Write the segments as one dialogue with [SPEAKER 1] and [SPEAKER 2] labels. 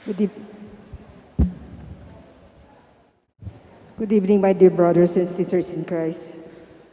[SPEAKER 1] Good, Good evening, my dear brothers and sisters in Christ.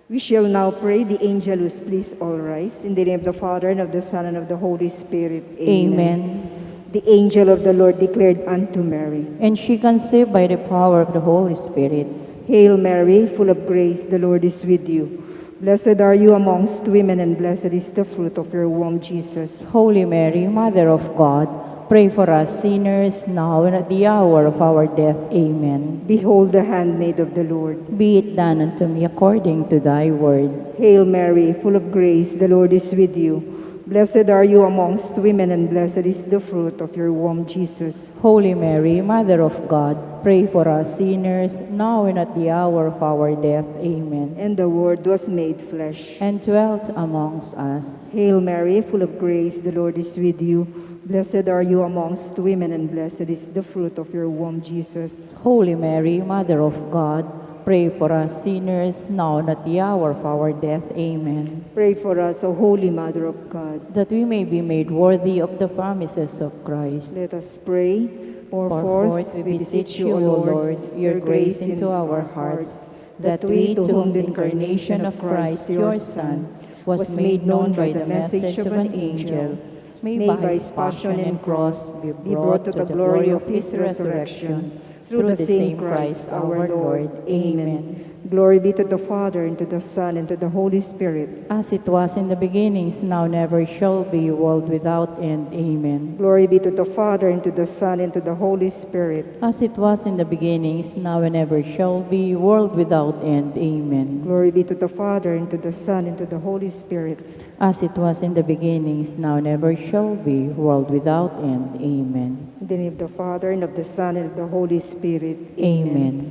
[SPEAKER 1] We shall now pray the Angelus. Please all rise. In the name of the Father, and of the Son, and of the Holy Spirit.
[SPEAKER 2] Amen.
[SPEAKER 1] The angel of the Lord declared unto Mary,
[SPEAKER 2] And she conceived by the power of the Holy Spirit.
[SPEAKER 1] Hail Mary, full of grace, the Lord is with you. Blessed are you amongst women, and blessed is the fruit of your womb, Jesus.
[SPEAKER 2] Holy Mary, Mother of God, pray for us sinners, now and at the hour of our death. Amen.
[SPEAKER 1] Behold the handmaid of the Lord.
[SPEAKER 2] Be it done unto me according to thy word.
[SPEAKER 1] Hail Mary, full of grace, the Lord is with you. Blessed are you amongst women, and blessed is the fruit of your womb, Jesus.
[SPEAKER 2] Holy Mary, Mother of God, pray for us sinners, now and at the hour of our death. Amen.
[SPEAKER 1] And the Word was made flesh,
[SPEAKER 2] And dwelt amongst us.
[SPEAKER 1] Hail Mary, full of grace, the Lord is with you. Blessed are you amongst women, and blessed is the fruit of your womb, Jesus.
[SPEAKER 2] Holy Mary, Mother of God, pray for us sinners, now and at the hour of our death. Amen.
[SPEAKER 1] Pray for us, O Holy Mother of God.
[SPEAKER 2] That we may be made worthy of the promises of Christ.
[SPEAKER 1] Let us pray.
[SPEAKER 2] Pour forth, we beseech you, O Lord, your grace into our hearts, that we, to whom the incarnation of Christ, your Son, was made known by the message of an angel, may by his passion and cross be brought to the glory of his resurrection, through the same Christ our Lord. Amen.
[SPEAKER 1] Glory be to the Father, and to the Son, and to the Holy Spirit.
[SPEAKER 2] As it was in the beginning, is now, never shall be, world without end. Amen.
[SPEAKER 1] Glory be to the Father, and to the Son, and to the Holy Spirit.
[SPEAKER 2] As it was in the beginning, is now, and ever shall be, world without end. Amen.
[SPEAKER 1] Glory be to the Father, and to the Son, and to the Holy Spirit.
[SPEAKER 2] As it was in the beginning, is now, and ever shall be, world without end. Amen.
[SPEAKER 1] In the name of the Father, and of the Son, and of the Holy Spirit.
[SPEAKER 2] Amen.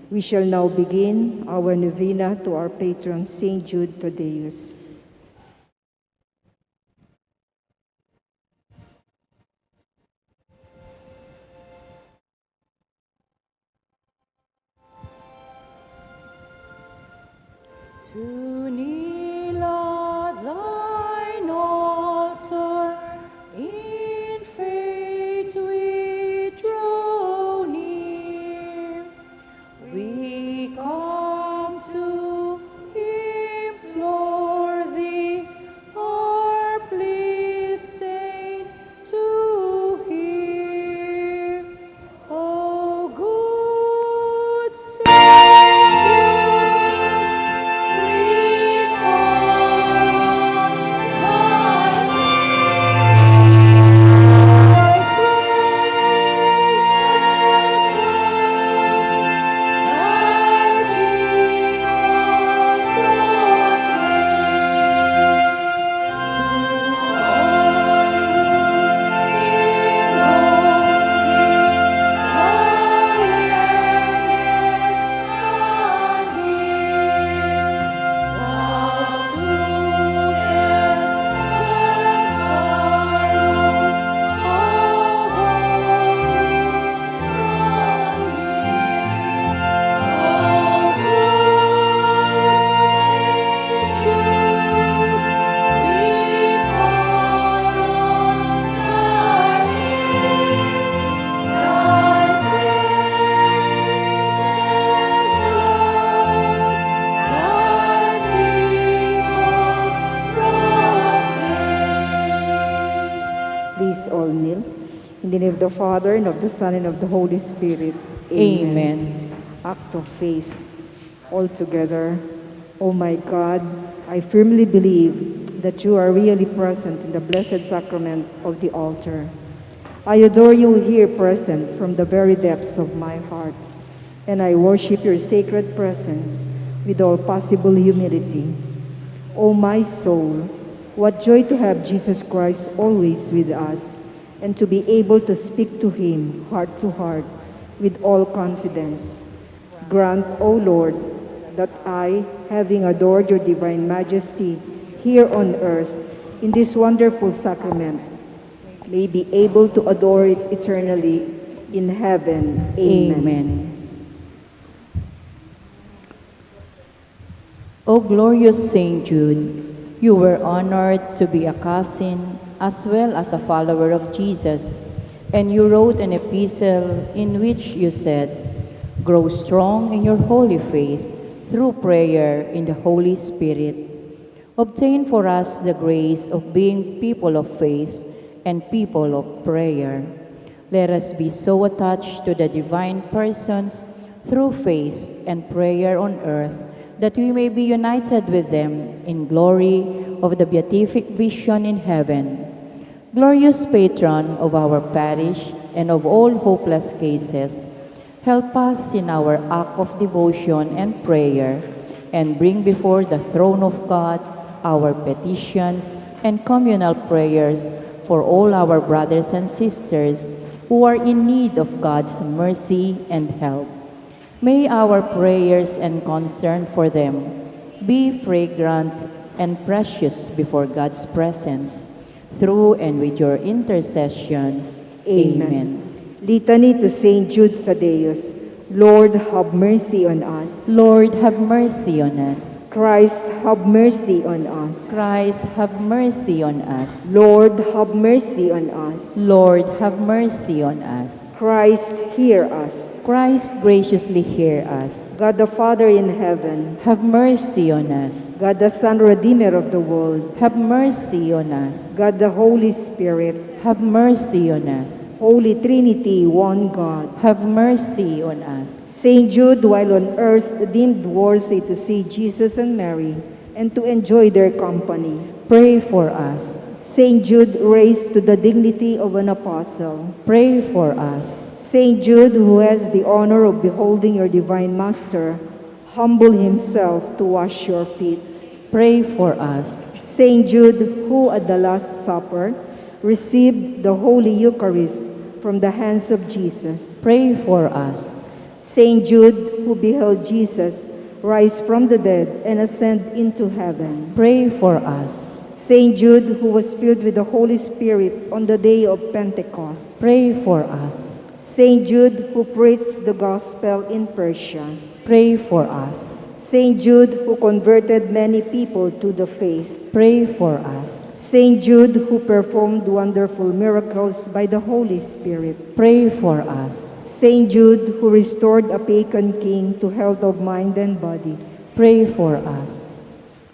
[SPEAKER 1] We shall now begin our novena to our patron, Saint Jude Thaddeus.
[SPEAKER 2] To kneel at thine altar, in faith we draw near. We come to implore thee, our plea stay to hear. O good Savior, we call thy name. Thy
[SPEAKER 1] Please all kneel. In the name of the Father, and of the Son, and of the Holy Spirit.
[SPEAKER 2] Amen.
[SPEAKER 1] Act of faith. All together. O my God, I firmly believe that you are really present in the blessed sacrament of the altar. I adore you here present from the very depths of my heart, and I worship your sacred presence with all possible humility. O my soul, what joy to have Jesus Christ always with us, and to be able to speak to him heart to heart with all confidence. Grant, O Lord, that I, having adored your divine majesty here on earth in this wonderful sacrament, may be able to adore it eternally in heaven. Amen.
[SPEAKER 2] Amen. O glorious Saint Jude, you were honored to be a cousin as well as a follower of Jesus. And you wrote an epistle in which you said, "Grow strong in your holy faith through prayer in the Holy Spirit. Obtain for us the grace of being people of faith and people of prayer. Let us be so attached to the divine persons through faith and prayer on earth that we may be united with them in glory of the beatific vision in heaven. Glorious patron of our parish and of all hopeless cases, help us in our act of devotion and prayer, and bring before the throne of God our petitions and communal prayers for all our brothers and sisters who are in need of God's mercy and help. May our prayers and concern for them be fragrant and precious before God's presence, through and with your intercessions. Amen.
[SPEAKER 1] Litany to Saint Jude Thaddeus. Lord, have mercy on us.
[SPEAKER 2] Lord, have mercy on us.
[SPEAKER 1] Christ, have mercy on us.
[SPEAKER 2] Christ, have mercy on us.
[SPEAKER 1] Lord, have mercy on us.
[SPEAKER 2] Lord, have mercy on us.
[SPEAKER 1] Christ, hear us.
[SPEAKER 2] Christ, graciously hear us.
[SPEAKER 1] God the Father in heaven,
[SPEAKER 2] Have mercy on us.
[SPEAKER 1] God the Son, Redeemer of the world,
[SPEAKER 2] Have mercy on us.
[SPEAKER 1] God the Holy Spirit,
[SPEAKER 2] Have mercy on us.
[SPEAKER 1] Holy Trinity, one God.
[SPEAKER 2] Have mercy on us.
[SPEAKER 1] Saint Jude, while on earth deemed worthy to see Jesus and Mary and to enjoy their company.
[SPEAKER 2] Pray for us.
[SPEAKER 1] Saint Jude, raised to the dignity of an apostle.
[SPEAKER 2] Pray for us.
[SPEAKER 1] Saint Jude, who has the honor of beholding your divine Master, humble himself to wash your feet.
[SPEAKER 2] Pray for us.
[SPEAKER 1] Saint Jude, who at the Last Supper received the Holy Eucharist from the hands of Jesus.
[SPEAKER 2] Pray for us.
[SPEAKER 1] Saint Jude, who beheld Jesus rise from the dead and ascend into heaven.
[SPEAKER 2] Pray for us.
[SPEAKER 1] Saint Jude, who was filled with the Holy Spirit on the day of Pentecost.
[SPEAKER 2] Pray for us.
[SPEAKER 1] Saint Jude, who preached the gospel in Persia.
[SPEAKER 2] Pray for us.
[SPEAKER 1] Saint Jude, who converted many people to the faith.
[SPEAKER 2] Pray for us.
[SPEAKER 1] Saint Jude, who performed wonderful miracles by the Holy Spirit.
[SPEAKER 2] Pray for us.
[SPEAKER 1] Saint Jude, who restored a pagan king to health of mind and body.
[SPEAKER 2] Pray for us.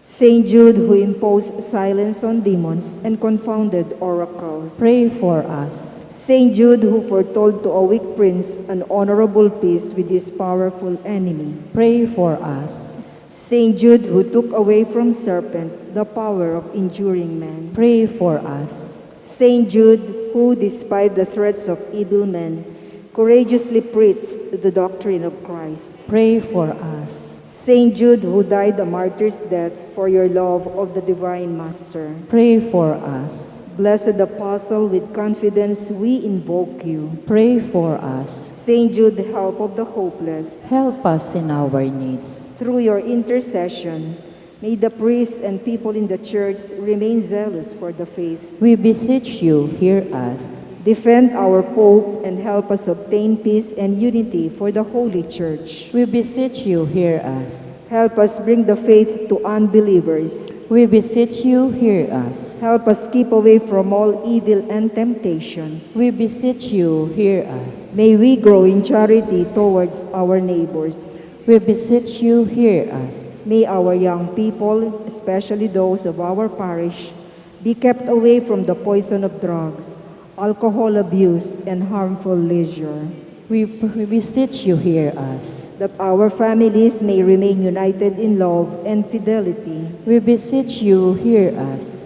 [SPEAKER 1] Saint Jude, who imposed silence on demons and confounded oracles.
[SPEAKER 2] Pray for us.
[SPEAKER 1] Saint Jude, who foretold to a weak prince an honorable peace with his powerful enemy.
[SPEAKER 2] Pray for us.
[SPEAKER 1] Saint Jude, who took away from serpents the power of injuring men.
[SPEAKER 2] Pray for us.
[SPEAKER 1] Saint Jude, who, despite the threats of evil men, courageously preached the doctrine of Christ.
[SPEAKER 2] Pray for us.
[SPEAKER 1] Saint Jude, who died a martyr's death for your love of the divine Master.
[SPEAKER 2] Pray for us.
[SPEAKER 1] Blessed Apostle, with confidence we invoke you.
[SPEAKER 2] Pray for us.
[SPEAKER 1] Saint Jude, the help of the hopeless,
[SPEAKER 2] Help us in our needs.
[SPEAKER 1] through your intercession, may the priests and people in the Church remain zealous for the faith.
[SPEAKER 2] We beseech you, hear us.
[SPEAKER 1] Defend our Pope and help us obtain peace and unity for the Holy Church.
[SPEAKER 2] We beseech you, hear us.
[SPEAKER 1] Help us bring the faith to unbelievers.
[SPEAKER 2] We beseech you, hear us.
[SPEAKER 1] Help us keep away from all evil and temptations.
[SPEAKER 2] We beseech you, hear us.
[SPEAKER 1] May we grow in charity towards our neighbors.
[SPEAKER 2] We beseech you, hear us.
[SPEAKER 1] May our young people, especially those of our parish, be kept away from the poison of drugs, alcohol abuse, and harmful leisure.
[SPEAKER 2] We beseech you, hear us.
[SPEAKER 1] That our families may remain united in love and fidelity.
[SPEAKER 2] We beseech you, hear us.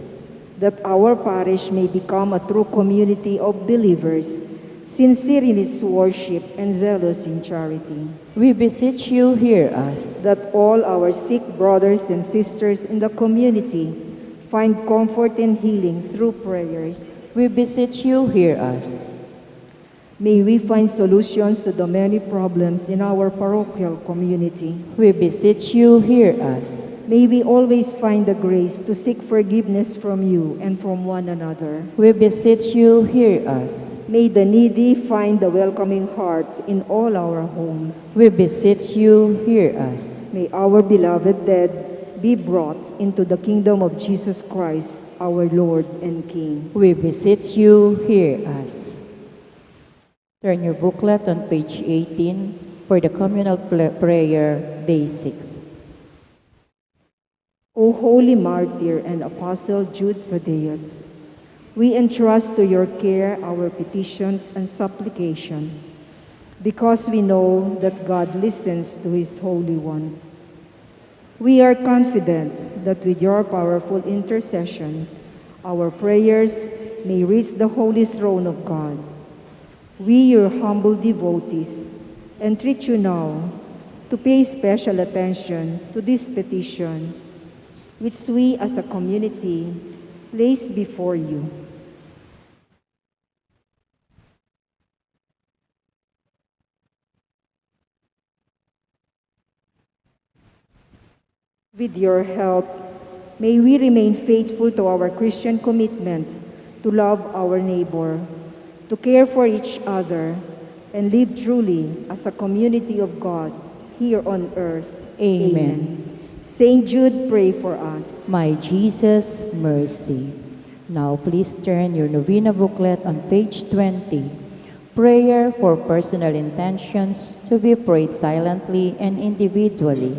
[SPEAKER 1] That our parish may become a true community of believers, sincere in its worship and zealous in charity.
[SPEAKER 2] We beseech you, hear us.
[SPEAKER 1] That all our sick brothers and sisters in the community find comfort and healing through prayers.
[SPEAKER 2] We beseech you, hear us.
[SPEAKER 1] May we find solutions to the many problems in our parochial community.
[SPEAKER 2] We beseech you, hear us.
[SPEAKER 1] May we always find the grace to seek forgiveness from you and from one another.
[SPEAKER 2] We beseech you, hear us.
[SPEAKER 1] May the needy find the welcoming heart in all our homes.
[SPEAKER 2] We beseech you, hear us.
[SPEAKER 1] May our beloved dead be brought into the kingdom of Jesus Christ, our Lord and King.
[SPEAKER 2] We beseech you, hear us. Turn your booklet on page 18 for the communal prayer, day 6.
[SPEAKER 1] O holy martyr and apostle Jude Thaddeus, we entrust to your care our petitions and supplications, because we know that God listens to his holy ones. We are confident that with your powerful intercession, our prayers may reach the holy throne of God. We, your humble devotees, entreat you now to pay special attention to this petition, which we as a community place before you. With your help, may we remain faithful to our Christian commitment to love our neighbor, to care for each other, and live truly as a community of God here on earth.
[SPEAKER 2] Amen.
[SPEAKER 1] Saint Jude, pray for us.
[SPEAKER 2] My Jesus, mercy. Now please turn your Novena booklet on page 20. Prayer for personal intentions to be prayed silently and individually.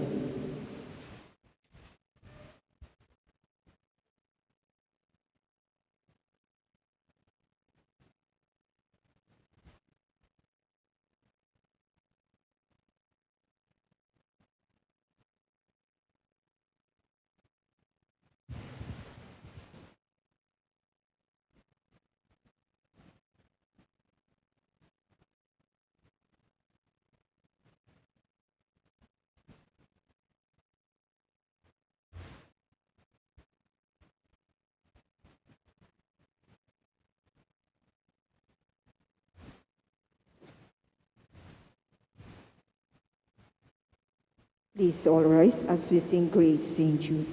[SPEAKER 1] Please all rise as we sing Great Saint Jude.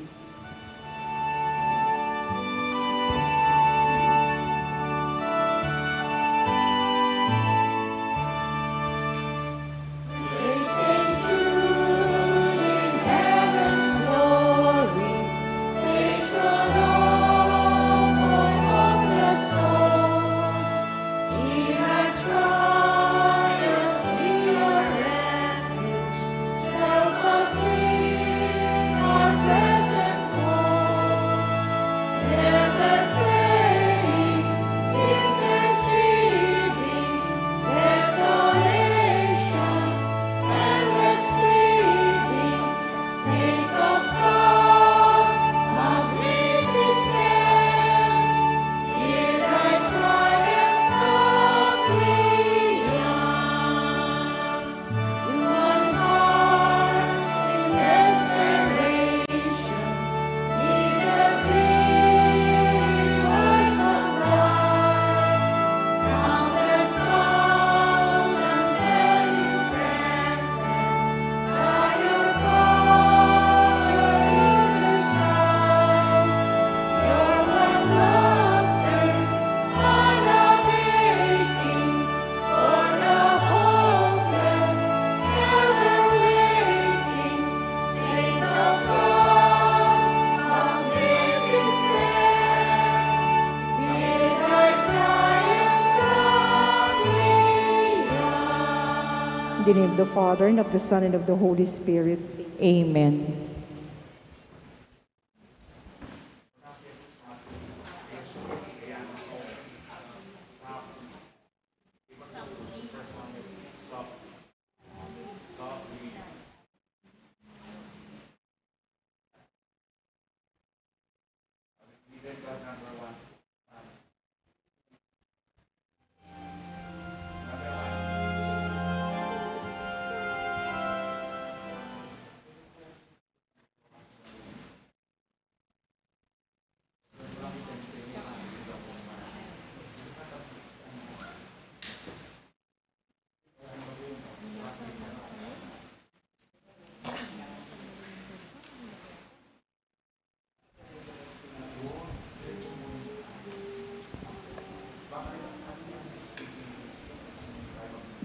[SPEAKER 1] In the name of the Father, and of the Son, and of the Holy Spirit.
[SPEAKER 2] Amen.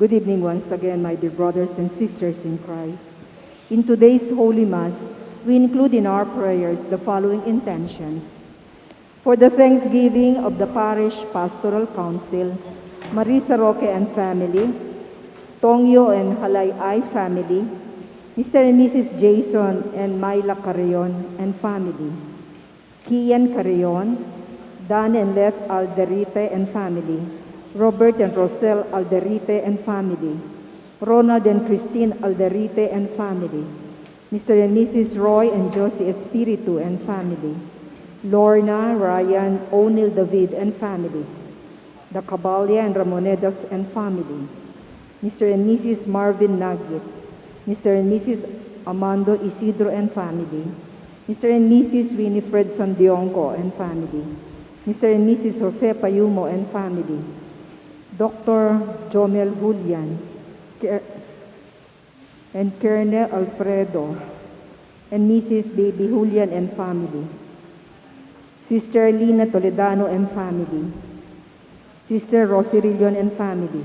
[SPEAKER 1] Good evening once again, my dear brothers and sisters in Christ. In today's Holy Mass, we include in our prayers the following intentions. For the thanksgiving of the Parish Pastoral Council, Marisa Roque and family, Tongyo and Halay family, Mr. and Mrs. Jason and Myla Carrion and family, Kian Carrion, Dan and Leth Alderite and family, Robert and Rosel Alderite and family, Ronald and Christine Alderite and family, Mr. and Mrs. Roy and Josie Espiritu and family, Lorna, Ryan, O'Neill David and families, the Cabalia and Ramonedas and family, Mr. and Mrs. Marvin Nagit, Mr. and Mrs. Amando Isidro and family, Mr. and Mrs. Winifred Sandionco and family, Mr. and Mrs. Jose Payumo and family, Dr. Jomel Julian, and Colonel Alfredo, and Mrs. Baby Julian and family, Sister Lina Toledano and family, Sister Rosirillon and family,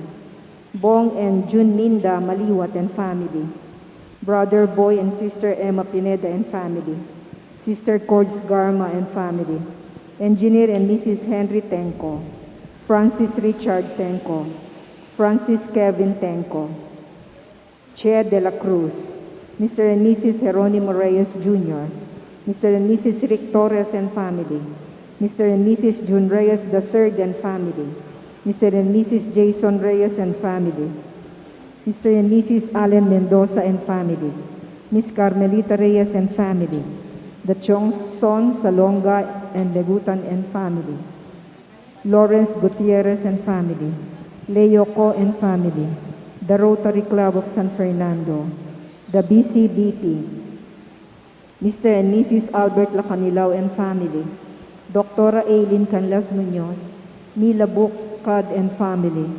[SPEAKER 1] Bong and June Minda Maliwat and family, Brother Boy and Sister Emma Pineda and family, Sister Cords Garma and family, Engineer and Mrs. Henry Tenko, Francis Richard Tenko, Francis Kevin Tenko, Che de la Cruz, Mr. and Mrs. Jeronimo Reyes Jr., Mr. and Mrs. Rick Torres and family, Mr. and Mrs. June Reyes III and family, Mr. and Mrs. Jason Reyes and family, Mr. and Mrs. Allen Mendoza and family, Miss Carmelita Reyes and family, the Chongson Salonga and Legutan and family, Lawrence Gutierrez and family, Leo Co and family, the Rotary Club of San Fernando, the BCBP, Mr. and Mrs. Albert Lacanilao and family, Dr. Aileen Canlas Muñoz, Mila Bukad and family,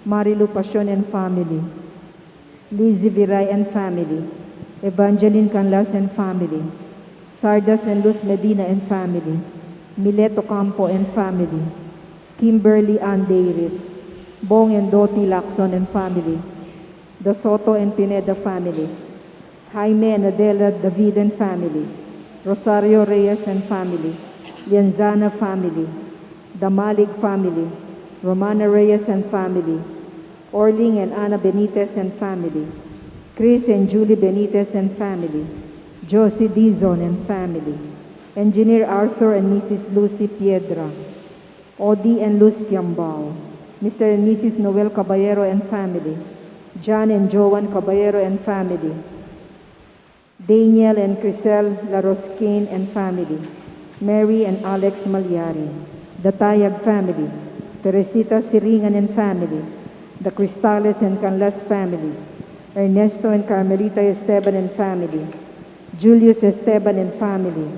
[SPEAKER 1] Marilu Passion and family, Lizzie Viray and family, Evangeline Canlas and family, Sardas and Luz Medina and family, Mileto Campo and family, Kimberly Ann Deirit, Bong and Doti Lacson and family, the Soto and Pineda families, Jaime and Adela David and family, Rosario Reyes and family, Lianzana family, the Malig family, Romana Reyes and family, Orling and Ana Benitez and family, Chris and Julie Benitez and family, Josie Dizon and family, Engineer Arthur and Mrs. Lucy Piedra, Odi and Luz Kiambao, Mr. and Mrs. Noel Caballero and family, John and Joan Caballero and family, Daniel and Crisel Larosquin and family, Mary and Alex Malyari, the Tayag family, Teresita Siringan and family, the Cristales and Canlas families, Ernesto and Carmelita Esteban and family, Julius Esteban and family,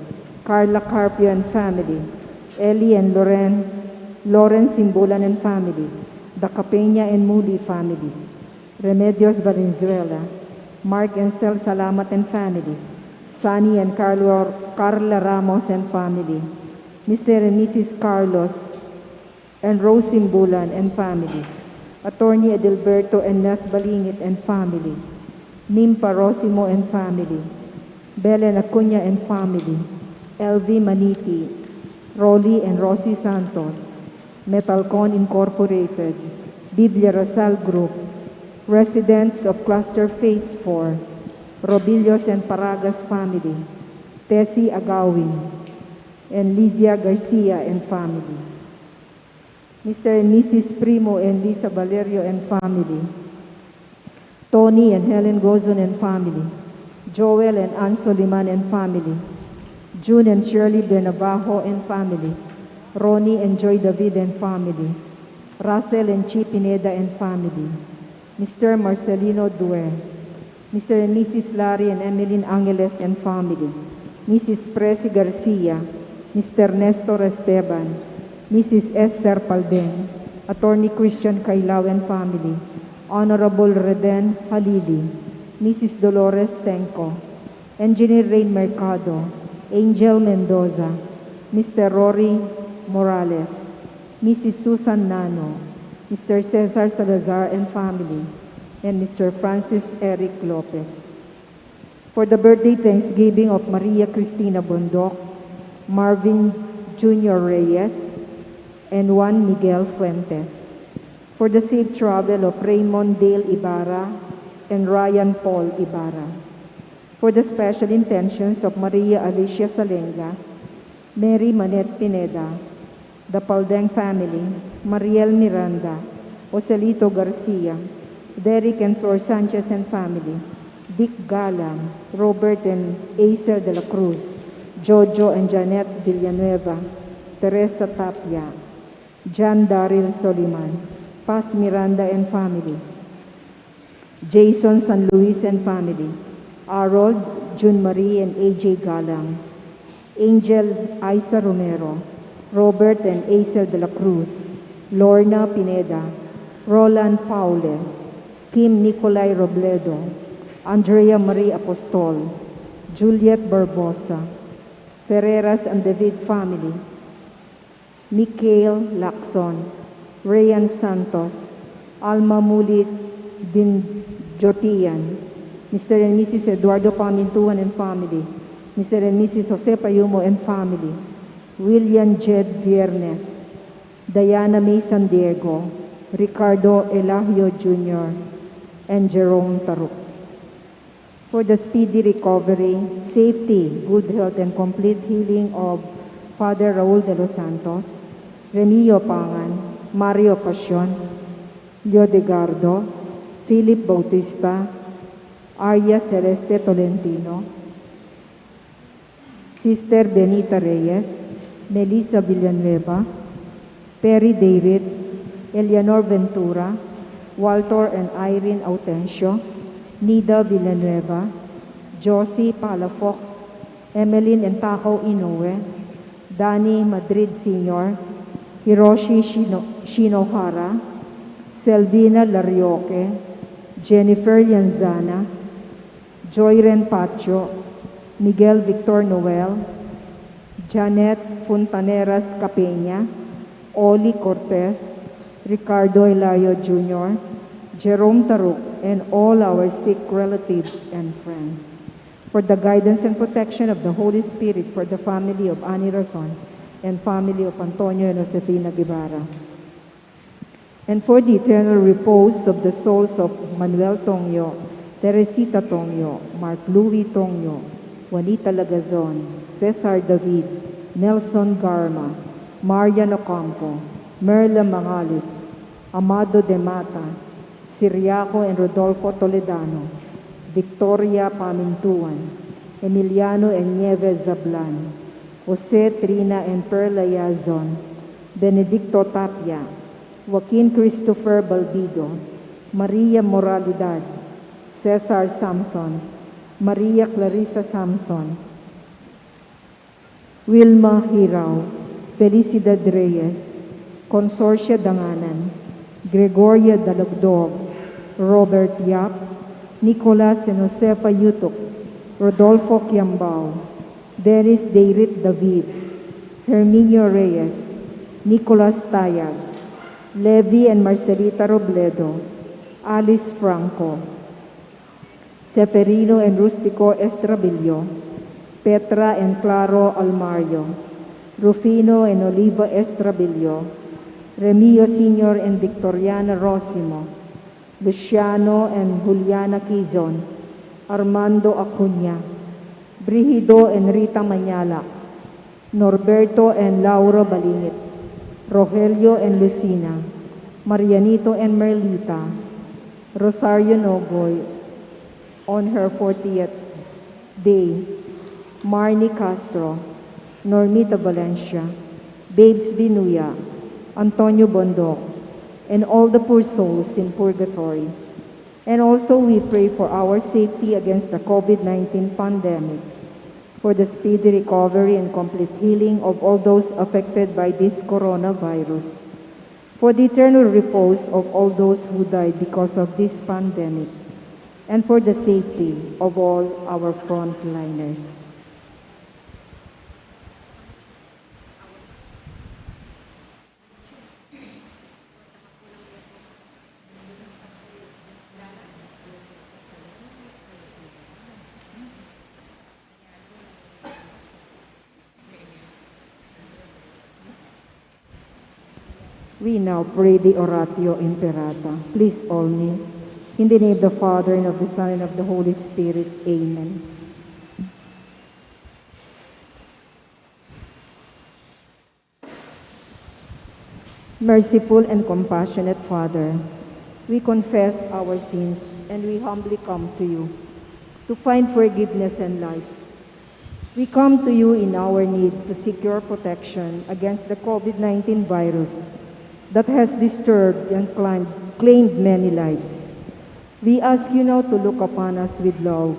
[SPEAKER 1] Carla Carpio and family, Ellie and Lawrence Simbulan and family, the Capeña and Moody families, Remedios Valenzuela, Mark and Sel Salamat and family, Sunny and Carla Ramos and family, Mr. and Mrs. Carlos and Rose Simbulan and family, Attorney Edilberto and Neth Balingit and family, Nimpa Rosimo and family, Belen Acuña and family, LV Maniti, Rolly and Rosie Santos, Metalcon Incorporated, Biblia Rasal Group, residents of Cluster Phase 4, Robillos and Paragas family, Tessie Agawin, and Lydia Garcia and family, Mr. and Mrs. Primo and Lisa Valerio and family, Tony and Helen Gozon and family, Joel and Ann Soliman and family, June and Shirley Bernabajo and family, Ronnie and Joy David and family, Russell and Chi Pineda and family, Mr. Marcelino Due, Mr. and Mrs. Larry and Emeline Angeles and family, Mrs. Presi Garcia, Mr. Nestor Esteban, Mrs. Esther Palden, Attorney Christian Kailao and family, Honorable Reden Halili, Mrs. Dolores Tenco, Engineer Rain Mercado, Angel Mendoza, Mr. Rory Morales, Mrs. Susan Nano, Mr. Cesar Salazar and family, and Mr. Francis Eric Lopez. For the birthday Thanksgiving of Maria Cristina Bondok, Marvin Jr. Reyes, and Juan Miguel Fuentes. For the safe travel of Raymond Dale Ibarra and Ryan Paul Ibarra. For the special intentions of Maria Alicia Salenga, Mary Manette Pineda, the Paldeng family, Mariel Miranda, Joselito Garcia, Derek and Flor Sanchez and family, Dick Galang, Robert and Acer de la Cruz, Jojo and Janet Villanueva, Teresa Tapia, John Daryl Soliman, Paz Miranda and family, Jason San Luis and family, Harold, June Marie and AJ Galang, Angel Isa Romero, Robert and Acer de la Cruz, Lorna Pineda, Roland Paule, Kim Nicolay Robledo, Andrea Marie Apostol, Juliet Barbosa, Ferreras and David family, Mikhail Lacson, Rayan Santos, Alma Mulit Binjotian, Mr. and Mrs. Eduardo Pamintuan and family, Mr. and Mrs. Jose Payumo and family, William Jed Viernes, Diana May San Diego, Ricardo Elahio Jr., and Jerome Taruk. For the speedy recovery, safety, good health, and complete healing of Father Raul de los Santos, Remilio Pangan, Mario Pasion, Leo Degardo, Philip Bautista, Arya Celeste Tolentino, Sister Benita Reyes, Melissa Villanueva, Perry David, Eleanor Ventura, Walter and Irene Autencio, Nida Villanueva, Josie Palafox, Emeline Entaco Inoue, Danny Madrid Sr., Hiroshi Shinohara, Selvina Larioque, Jennifer Yanzana, Joyren Pacho, Miguel Victor Noel, Janet Fontaneras Capeña, Oli Cortez, Ricardo Hilario Jr., Jerome Taruk, and all our sick relatives and friends. For the guidance and protection of the Holy Spirit for the family of Ani Razon and family of Antonio and Josefina Guevara. And for the eternal repose of the souls of Manuel Tongyo, Teresita Tongyo, Mark Louis Tongyo, Juanita Lagazon, Cesar David, Nelson Garma, Marian Ocampo, Merla Mangalus, Amado de Mata, Siriaco and Rodolfo Toledano, Victoria Pamintuan, Emiliano and Nieves Zablan, Jose Trina and Perla Yazon, Benedicto Tapia, Joaquin Christopher Balbido, Maria Moralidad, Cesar Samson, Maria Clarissa Samson, Wilma Hirao, Felicidad Reyes, Consorcia Danganan, Gregoria Dalagdog, Robert Yap, Nicolas and Josefa Yutok, Rodolfo Quiambao, Dennis Deirit David, Herminio Reyes, Nicolas Tayag, Levi and Marcelita Robledo, Alice Franco, Seferino and Rustico Estrabillo, Petra and Claro Almario, Rufino and Oliva Estrabillo, Remio Sr. and Victoriana Rosimo, Luciano and Juliana Quizon, Armando Acuña, Brigido and Rita Mañala, Norberto and Laura Balingit, Rogelio and Lucina, Marianito and Merlita, Rosario Nogoy on her 40th day, Marnie Castro, Normita Valencia, Babes Vinuya, Antonio Bondok, and all the poor souls in purgatory. And also we pray for our safety against the COVID-19 pandemic, for the speedy recovery and complete healing of all those affected by this coronavirus, for the eternal repose of all those who died because of this pandemic, and for the safety of all our frontliners. We now pray the Oratio Imperata. Please all kneel. In the name of the Father, and of the Son, and of the Holy Spirit. Amen. Merciful and compassionate Father, we confess our sins and we humbly come to you to find forgiveness and life. We come to you in our need to seek your protection against the COVID-19 virus that has disturbed and claimed many lives. We ask you now to look upon us with love,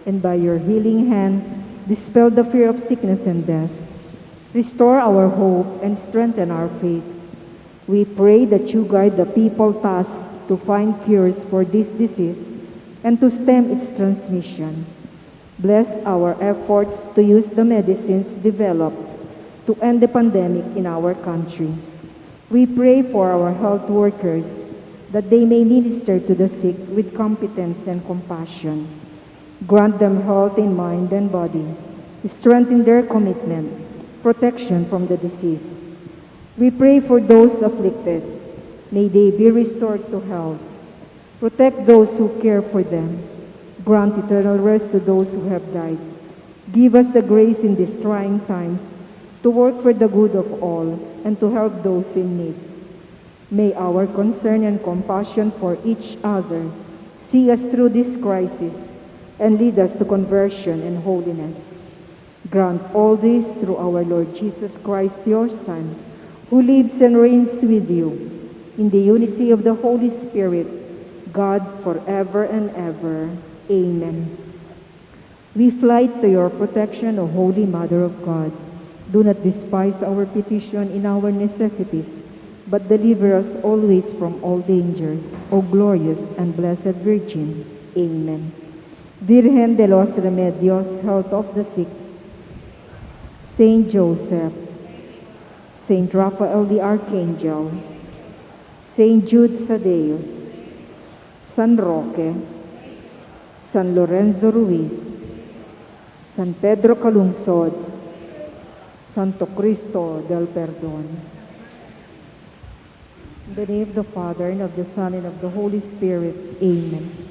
[SPEAKER 1] and by your healing hand, dispel the fear of sickness and death. Restore our hope and strengthen our faith. We pray that you guide the people tasked to find cures for this disease and to stem its transmission. Bless our efforts to use the medicines developed to end the pandemic in our country. We pray for our health workers that they may minister to the sick with competence and compassion. Grant them health in mind and body, strengthen their commitment, protection from the disease. We pray for those afflicted. May they be restored to health. Protect those who care for them. Grant eternal rest to those who have died. Give us the grace in these trying times to work for the good of all and to help those in need. May our concern and compassion for each other see us through this crisis and lead us to conversion and holiness. Grant all this through our Lord Jesus Christ, your Son, who lives and reigns with you in the unity of the Holy Spirit, God forever and ever. Amen. We fly to your protection, O Holy Mother of God. Do not despise our petition in our necessities, but deliver us always from all dangers, O glorious and blessed Virgin. Amen. Virgen de los Remedios, health of the sick, Saint Joseph, Saint Raphael the Archangel, Saint Jude Thaddeus, San Roque, San Lorenzo Ruiz, San Pedro Calungsod, Santo Cristo del Perdón. In the name of the Father, and of the Son, and of the Holy Spirit. Amen.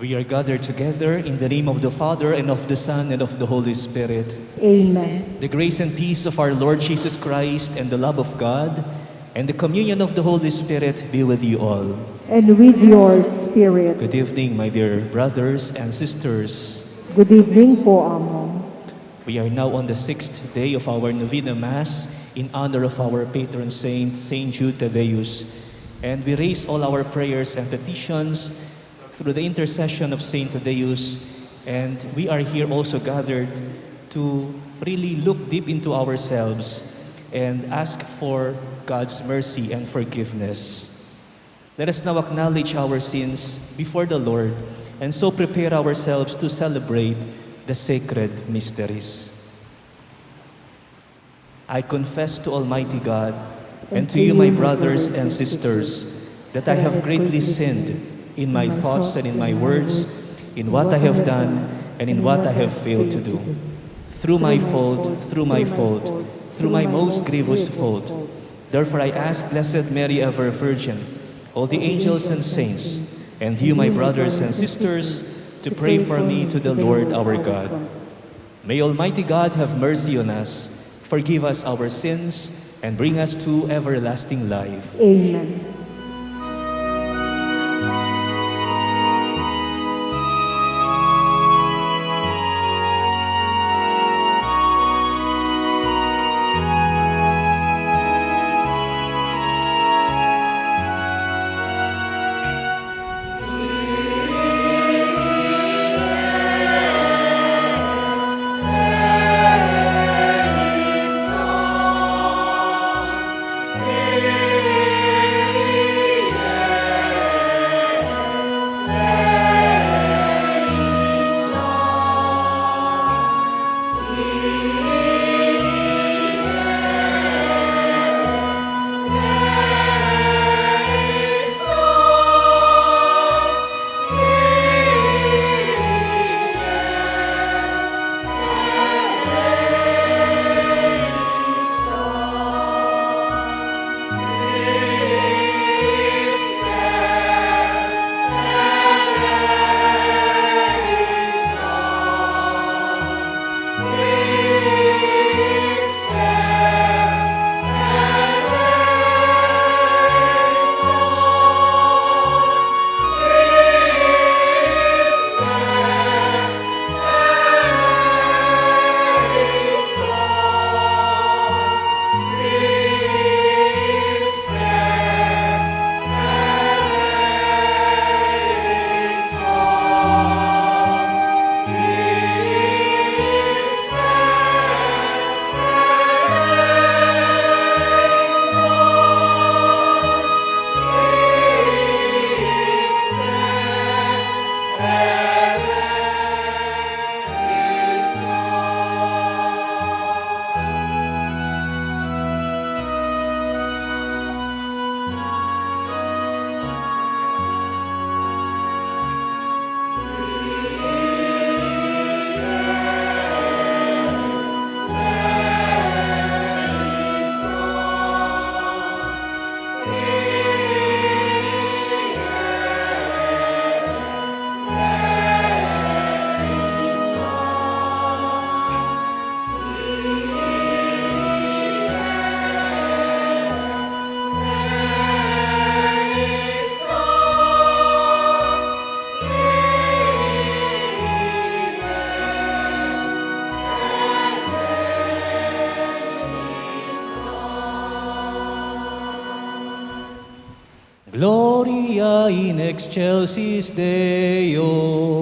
[SPEAKER 3] We are gathered together in the name of the Father, and of the Son, and of the Holy Spirit.
[SPEAKER 1] Amen.
[SPEAKER 3] The grace and peace of our Lord Jesus Christ, and the love of God, and the communion of the Holy Spirit be with you all.
[SPEAKER 1] And with your spirit.
[SPEAKER 3] Good evening, my dear brothers and sisters.
[SPEAKER 1] Good evening po, Amo.
[SPEAKER 3] We are now on the 6th day of our Novena Mass in honor of our patron saint, Saint Jude Thaddeus. And we raise all our prayers and petitions through the intercession of Saint Thaddeus. And we are here also gathered to really look deep into ourselves and ask for God's mercy and forgiveness. Let us now acknowledge our sins before the Lord and so prepare ourselves to celebrate the sacred mysteries. I confess to Almighty God and to you, my brothers and sisters, that I have greatly sinned in my thoughts and in my words, in what I have done and in what I have failed to do. Through my fault, through my most grievous fault. Therefore I ask Blessed Mary, ever Virgin, all the angels and saints, and you, my brothers and sisters, to pray for me to the Lord our God. May Almighty God have mercy on us, forgive us our sins, and bring us to everlasting life.
[SPEAKER 1] Amen.
[SPEAKER 3] Gloria in excelsis Deo.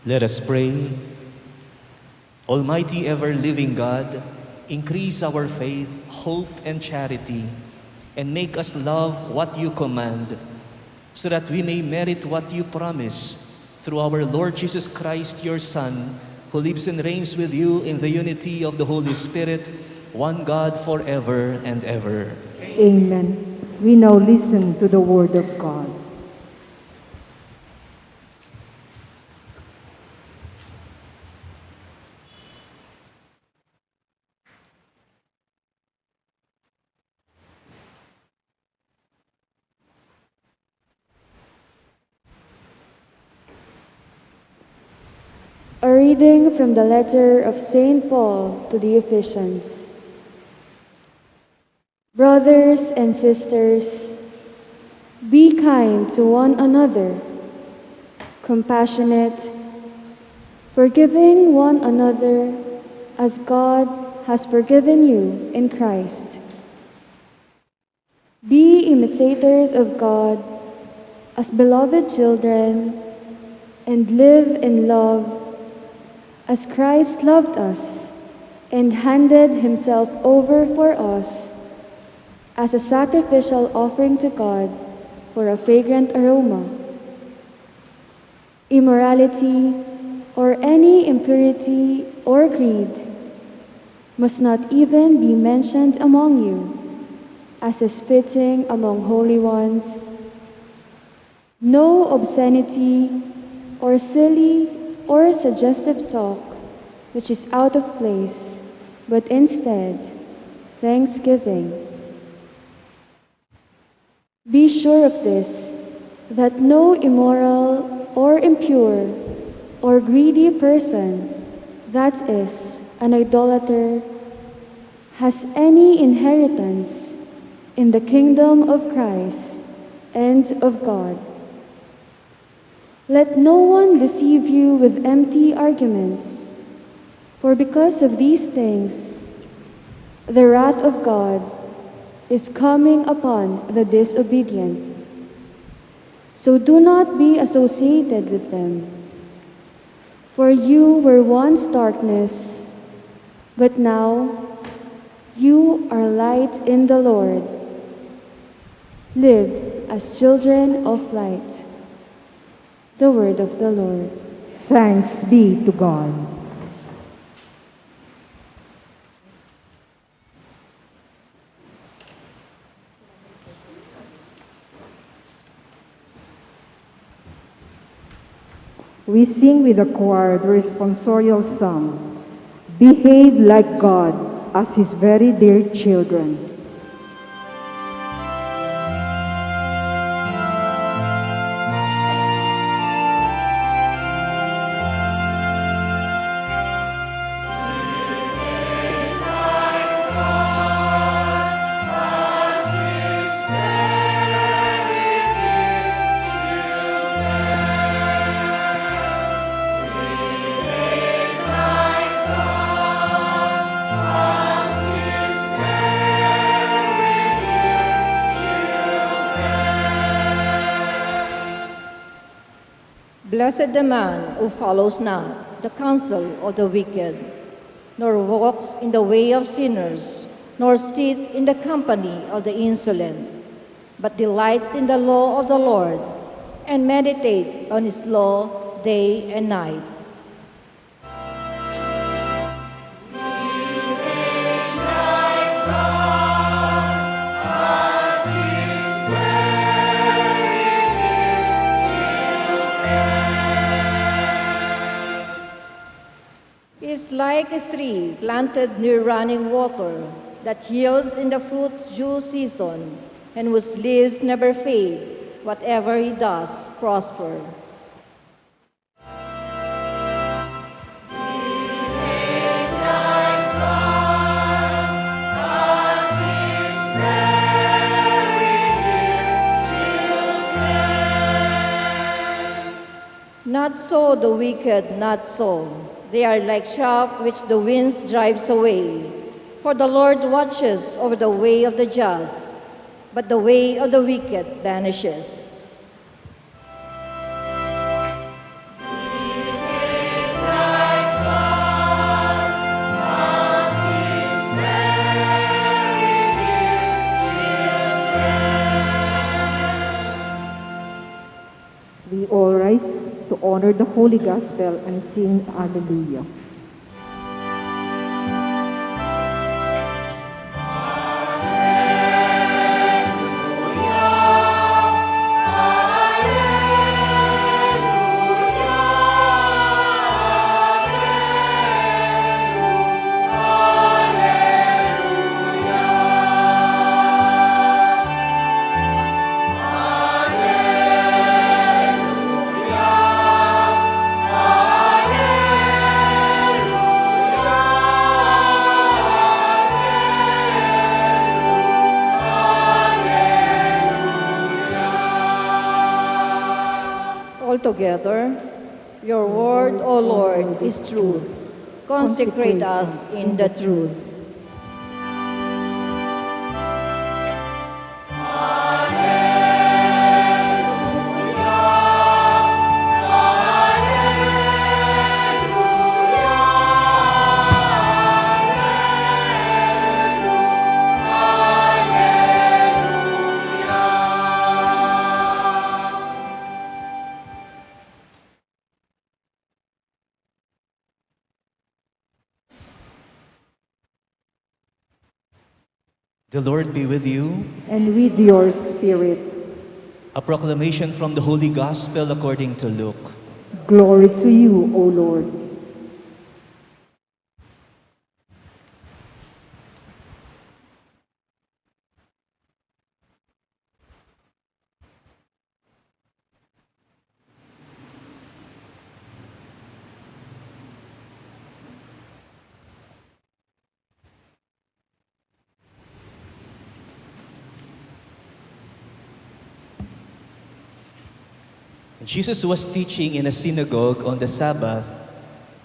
[SPEAKER 3] Let us pray. Almighty ever-living God, increase our faith, hope, and charity, and make us love what you command, so that we may merit what you promise, through our Lord Jesus Christ, your Son, who lives and reigns with you in the unity of the Holy Spirit, one God forever and ever.
[SPEAKER 1] Amen. We now listen to the word of God.
[SPEAKER 4] A reading from the letter of St. Paul to the Ephesians. Brothers and sisters, be kind to one another, compassionate, forgiving one another as God has forgiven you in Christ. Be imitators of God as beloved children and live in love as Christ loved us and handed himself over for us as a sacrificial offering to God for a fragrant aroma. Immorality or any impurity or greed must not even be mentioned among you, as is fitting among holy ones. No obscenity or silly or suggestive talk which is out of place, but instead, thanksgiving. Be sure of this, that no immoral or impure or greedy person, that is, an idolater, has any inheritance in the kingdom of Christ and of God. Let no one deceive you with empty arguments, for because of these things, the wrath of God is coming upon the disobedient. So do not be associated with them. For you were once darkness, but now you are light in the Lord. Live as children of light. The word of the Lord.
[SPEAKER 1] Thanks be to God. We sing with the choir the responsorial song, Behave like God as his very dear children.
[SPEAKER 2] Blessed the man who follows not the counsel of the wicked, nor walks in the way of sinners, nor sits in the company of the insolent, but delights in the law of the Lord, and meditates on his law day and night. Is like a tree planted near running water that yields in the fruit due season, and whose leaves never fade. Whatever he does, prosper. Not so the wicked, not so. They are like chaff which the winds drives away. For the Lord watches over the way of the just, but the way of the wicked vanishes.
[SPEAKER 1] honor the Holy Gospel, and sing Alleluia.
[SPEAKER 2] Altogether, your word, O Lord, is truth. Consecrate us in the truth.
[SPEAKER 3] The Lord be with you.
[SPEAKER 1] And with your spirit.
[SPEAKER 3] A proclamation from the Holy Gospel according to Luke.
[SPEAKER 1] Glory to you, O Lord.
[SPEAKER 3] Jesus was teaching in a synagogue on the Sabbath,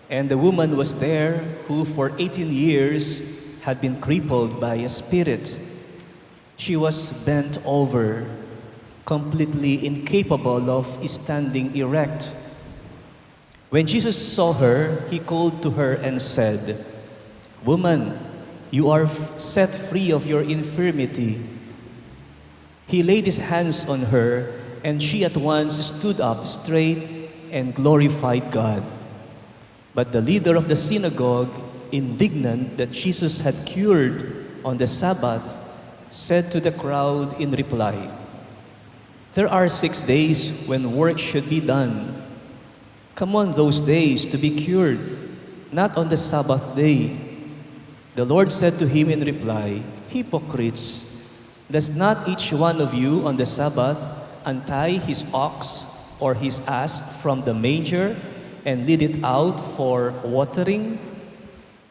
[SPEAKER 3] and the woman was there who for 18 years had been crippled by a spirit. She was bent over, completely incapable of standing erect. When Jesus saw her, he called to her and said, "Woman, you are set free of your infirmity." He laid his hands on her, and she at once stood up straight and glorified God. But the leader of the synagogue, indignant that Jesus had cured on the Sabbath, said to the crowd in reply, "There are 6 days when work should be done. Come on those days to be cured, not on the Sabbath day." The Lord said to him in reply, "Hypocrites, does not each one of you on the Sabbath untie his ox or his ass from the manger and lead it out for watering?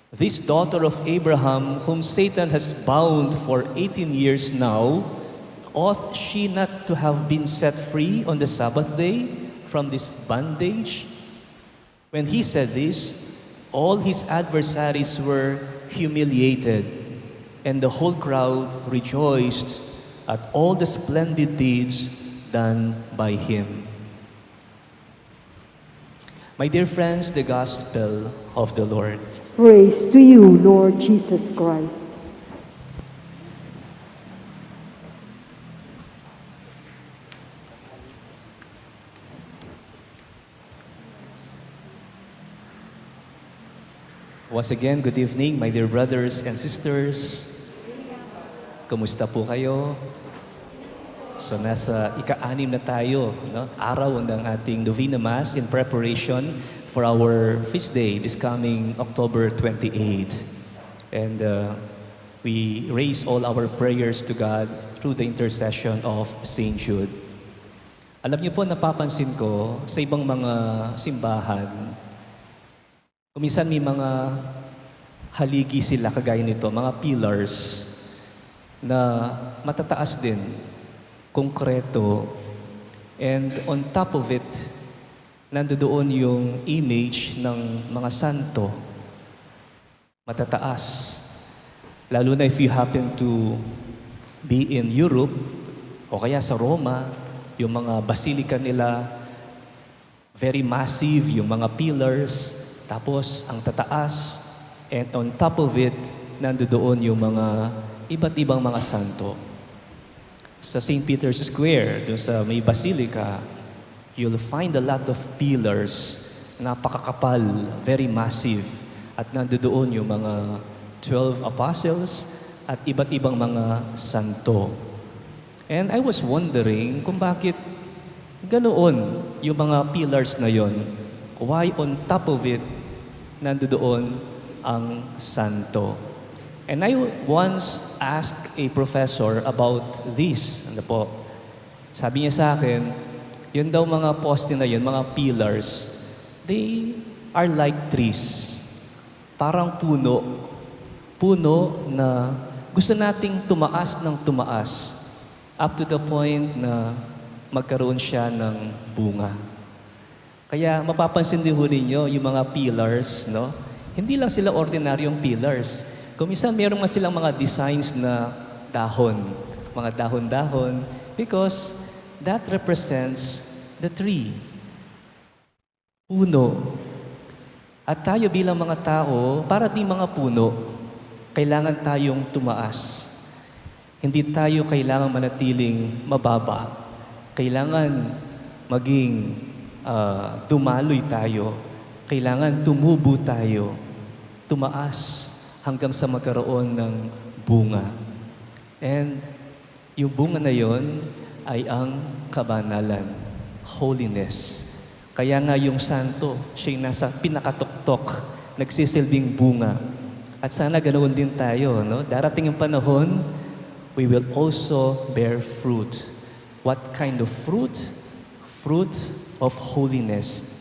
[SPEAKER 3] This daughter of Abraham, whom Satan has bound for 18 years now, ought she not to have been set free on the Sabbath day from this bondage?" When he said this, all his adversaries were humiliated, and the whole crowd rejoiced at all the splendid deeds done by him. My dear friends, the Gospel of the Lord.
[SPEAKER 1] Praise to you, Lord Jesus Christ.
[SPEAKER 3] Once again, good evening, my dear brothers and sisters. Kumusta po kayo? So nasa ika-6 na tayo, no? Araw ng ating Novena Mass in preparation for our feast day this coming October 28. And we raise all our prayers to God through the intercession of Saint Jude. Alam niyo po, napapansin ko sa ibang mga simbahan, kuminsan may mga haligi sila kagaya nito, mga pillars na matataas din, konkreto, and on top of it, nandoon yung image ng mga santo, matataas. Lalo na if you happen to be in Europe o kaya sa Roma, yung mga basilika nila, very massive, yung mga pillars, tapos ang tataas, and on top of it, nandoon yung mga iba't ibang mga santo. Sa St. Peter's Square, doon sa may basilika, you'll find a lot of pillars, napakakapal, very massive. At nandoon yung mga 12 apostles at iba't ibang mga santo. And I was wondering kung bakit ganoon yung mga pillars na yon. Why on top of it, nandoon ang santo. And I once asked a professor about this. Ano po? Sabi niya sa akin, yun daw mga poste na yun, mga pillars, they are like trees. Parang puno. Puno na gusto nating tumaas ng tumaas up to the point na magkaroon siya ng bunga. Kaya mapapansin din ho ninyo yung mga pillars, no? Hindi lang sila ordinaryong pillars. Kung minsan meron man silang mga designs na dahon, mga dahon-dahon, because that represents the tree. Puno. At tayo bilang mga tao, para di mga puno, kailangan tayong tumaas. Hindi tayo kailangan manatiling mababa. Kailangan maging dumaloy tayo. Kailangan tumubo tayo. Tumaas hanggang sa magkaroon ng bunga. And yung bunga na yon ay ang kabanalan, holiness. Kaya nga yung santo, siya yung nasa pinakatuktok, nagsisilbing bunga. At sana ganoon din tayo, no? Darating yung panahon, we will also bear fruit. What kind of fruit? Fruit of holiness.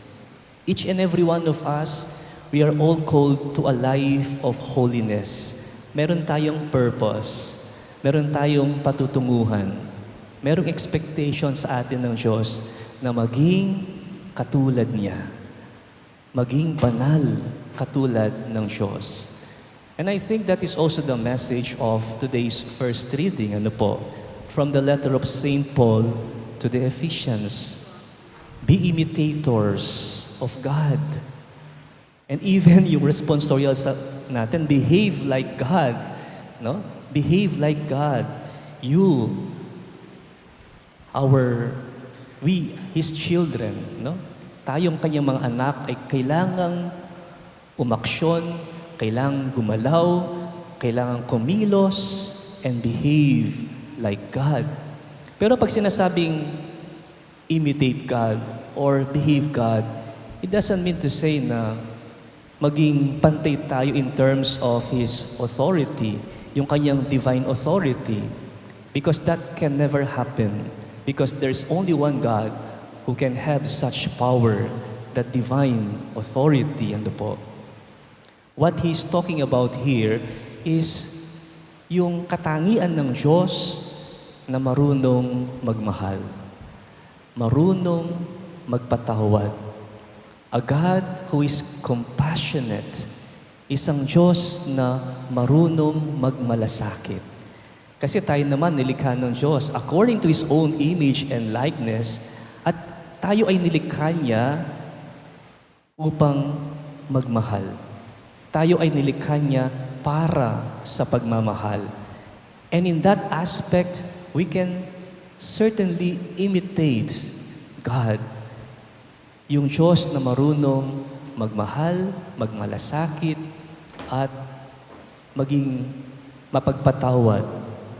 [SPEAKER 3] Each and every one of us, we are all called to a life of holiness. Meron tayong purpose. Meron tayong patutunguhan. Merong expectation sa atin ng Diyos na maging katulad niya. Maging banal katulad ng Diyos. And I think that is also the message of today's first reading. Ano po? From the letter of St. Paul to the Ephesians. Be imitators of God. And even yung responsorial natin, behave like God. No? Behave like God. His children, no? Tayong kanyang mga anak ay kailangang umaksyon, kailangang gumalaw, kailangang kumilos, and behave like God. Pero pag sinasabing imitate God or behave God, it doesn't mean to say na maging pantay tayo in terms of His authority, yung kanyang divine authority. Because that can never happen. Because there's only one God who can have such power, that divine authority. Ano po? What He's talking about here is yung katangian ng Diyos na marunong magmahal. Marunong magpatawad. A God who is compassionate. Isang Diyos na marunong magmalasakit. Kasi tayo naman nilikha ng Diyos according to His own image and likeness, at tayo ay nilikha niya upang magmahal. Tayo ay nilikha niya para sa pagmamahal. And in that aspect, we can certainly imitate God. Yung Diyos na marunong magmahal, magmalasakit, at maging mapagpatawad,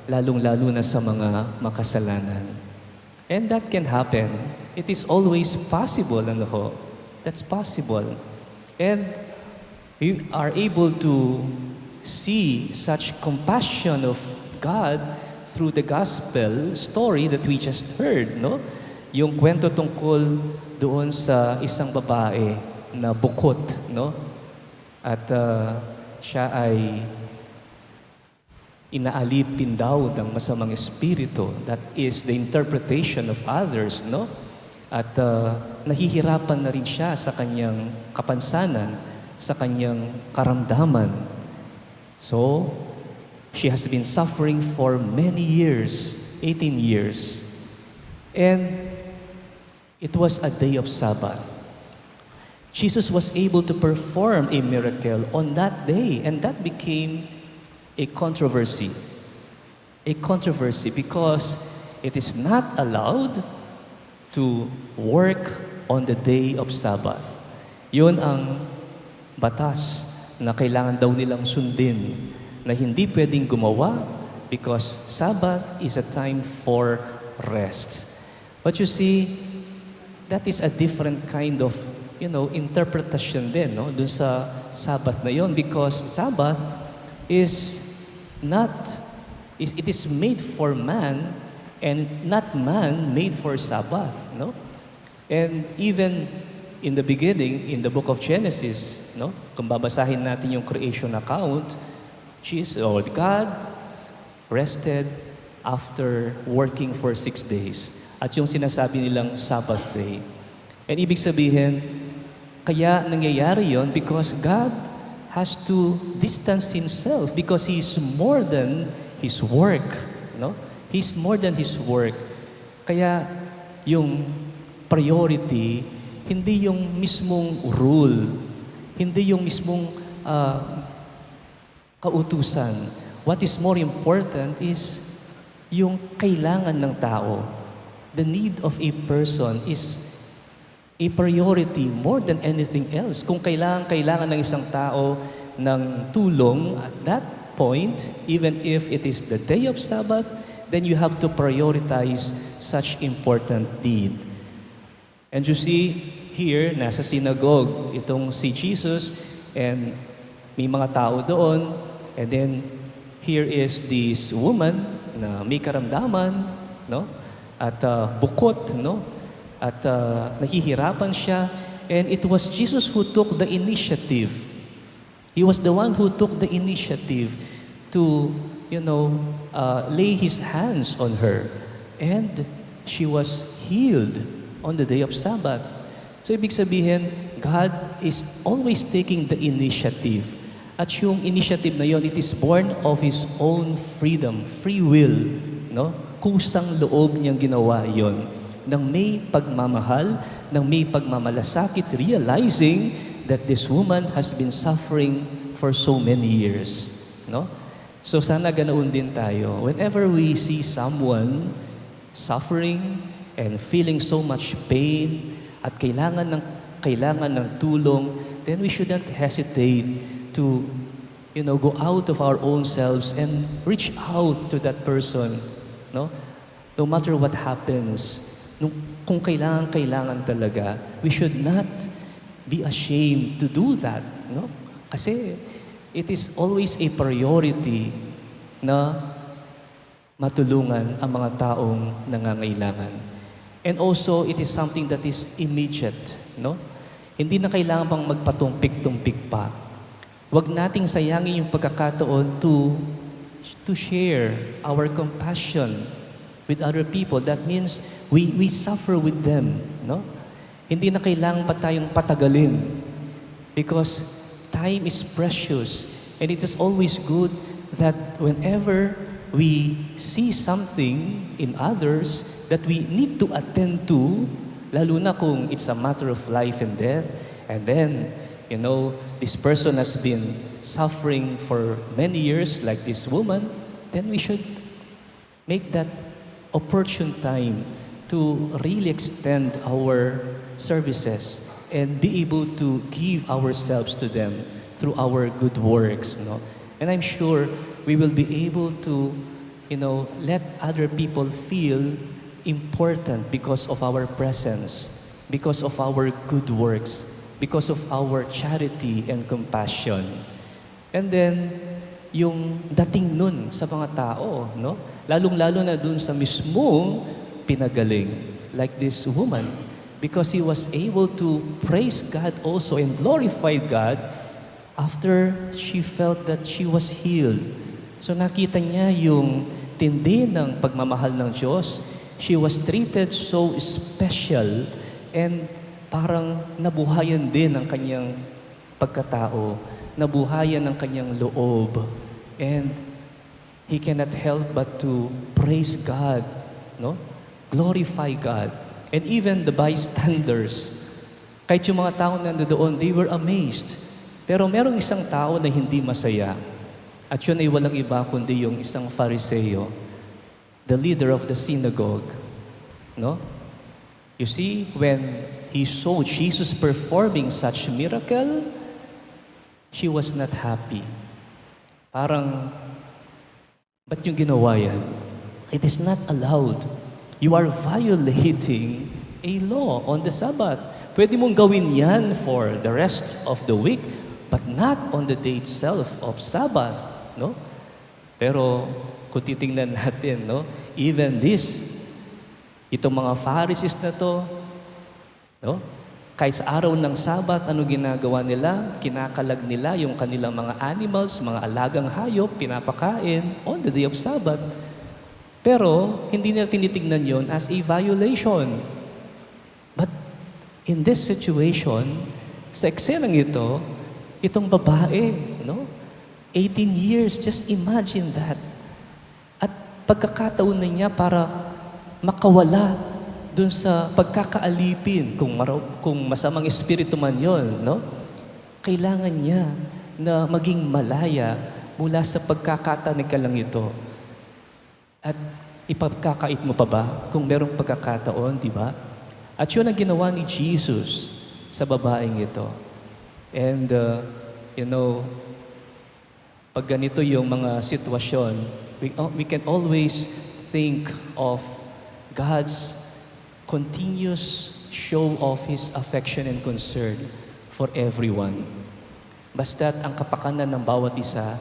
[SPEAKER 3] lalong-lalo na sa mga makasalanan. And that can happen. It is always possible, ano ho? That's possible. And we are able to see such compassion of God through the gospel story that we just heard, no? Yung kwento tungkol doon sa isang babae na bukot, no? At siya ay inaalipin daw ng masamang espiritu. That is the interpretation of others, no? At nahihirapan na rin siya sa kanyang kapansanan, sa kanyang karamdaman. So, she has been suffering for many years, 18 years. And it was a day of Sabbath. Jesus was able to perform a miracle on that day, and that became a controversy. A controversy because it is not allowed to work on the day of Sabbath. Yun ang batas na kailangan daw nilang sundin, na hindi pwedeng gumawa because Sabbath is a time for rest. But you see, that is a different kind of, interpretation din, no? Dun sa Sabbath na yon, because Sabbath is not, it is made for man and not man made for Sabbath, no? And even in the beginning, in the book of Genesis, no? Kung babasahin natin yung creation account, God rested after working for 6 days. At yung sinasabi nilang Sabbath day. And ibig sabihin, kaya nangyayari yon because God has to distance Himself because He is more than His work. No? He's more than His work. Kaya yung priority, hindi yung mismong rule, hindi yung mismong kautusan. What is more important is yung kailangan ng tao. The need of a person is a priority more than anything else. Kung kailangan ng isang tao ng tulong at that point, even if it is the day of Sabbath, then you have to prioritize such important need. And you see here, nasa synagogue, itong si Jesus, and may mga tao doon, and then here is this woman na may karamdaman, no? At bukot, no? At nahihirapan siya, and it was Jesus who took the initiative. He was the one who took the initiative to, lay His hands on her, and she was healed on the day of Sabbath. So ibig sabihin, God is always taking the initiative. At yung initiative na yon, it is born of His own freedom, free will, no? Kusang loob niyang ginawa yon, ng may pagmamahal, ng may pagmamalasakit, realizing that this woman has been suffering for so many years. No? So sana ganoon din tayo. Whenever we see someone suffering and feeling so much pain at kailangan ng tulong, then we shouldn't hesitate to go out of our own selves and reach out to that person. No matter what happens, kung kailangan talaga, we should not be ashamed to do that, no? Kasi it is always a priority na matulungan ang mga taong nangangailangan. And also, it is something that is immediate, no? Hindi na kailangan pang magpatumpik-tumpik pa. Huwag nating sayangin yung pagkakataon to share our compassion with other people. That means we suffer with them, no? Hindi na kailangan pa tayong patagalin because time is precious, and it is always good that whenever we see something in others that we need to attend to, lalo na kung it's a matter of life and death, and then, this person has been suffering for many years like this woman, then we should make that opportune time to really extend our services and be able to give ourselves to them through our good works, no? And I'm sure we will be able to, let other people feel important because of our presence, because of our good works, because of our charity and compassion. And then, yung dating nun sa mga tao, no? Lalong-lalo na dun sa mismong pinagaling, like this woman, because he was able to praise God also and glorify God after she felt that she was healed. So nakita niya yung tindi ng pagmamahal ng Diyos. She was treated so special, and parang nabuhayan din ang kanyang pagkatao, nabuhayan ang kanyang loob, and he cannot help but to praise God, no? Glorify God. And even the bystanders, kahit yung mga tao na nandoon, they were amazed. Pero merong isang tao na hindi masaya. At yun ay walang iba kundi yung isang Fariseo, the leader of the synagogue, no? You see, when he saw Jesus performing such miracle, she was not happy. Parang, ba't yung ginawa yan? It is not allowed. You are violating a law on the Sabbath. Pwede mong gawin yan for the rest of the week, but not on the day itself of Sabbath, no? Pero kung titingnan natin, no, even itong mga Pharisees na to, no, kahit sa araw ng Sabbath, ano ginagawa nila? Kinakalag nila yung kanilang mga animals, mga alagang hayop, pinapakain on the day of Sabbath. Pero hindi nila tinitingnan yon as a violation. But in this situation, sa eksenang ito, itong babae, no? 18 years, just imagine that. At pagkakataon na niya para makawala dun sa pagkakaalipin, kung masamang espiritu man yon, no? Kailangan niya na maging malaya mula sa pagkakatanig lang ito. At ipagkakait mo pa ba kung merong pagkakataon, di ba? At yun ang ginawa ni Jesus sa babaeng ito. And, pag ganito yung mga sitwasyon, we can always think of God's continuous show of His affection and concern for everyone. Basta't ang kapakanan ng bawat isa,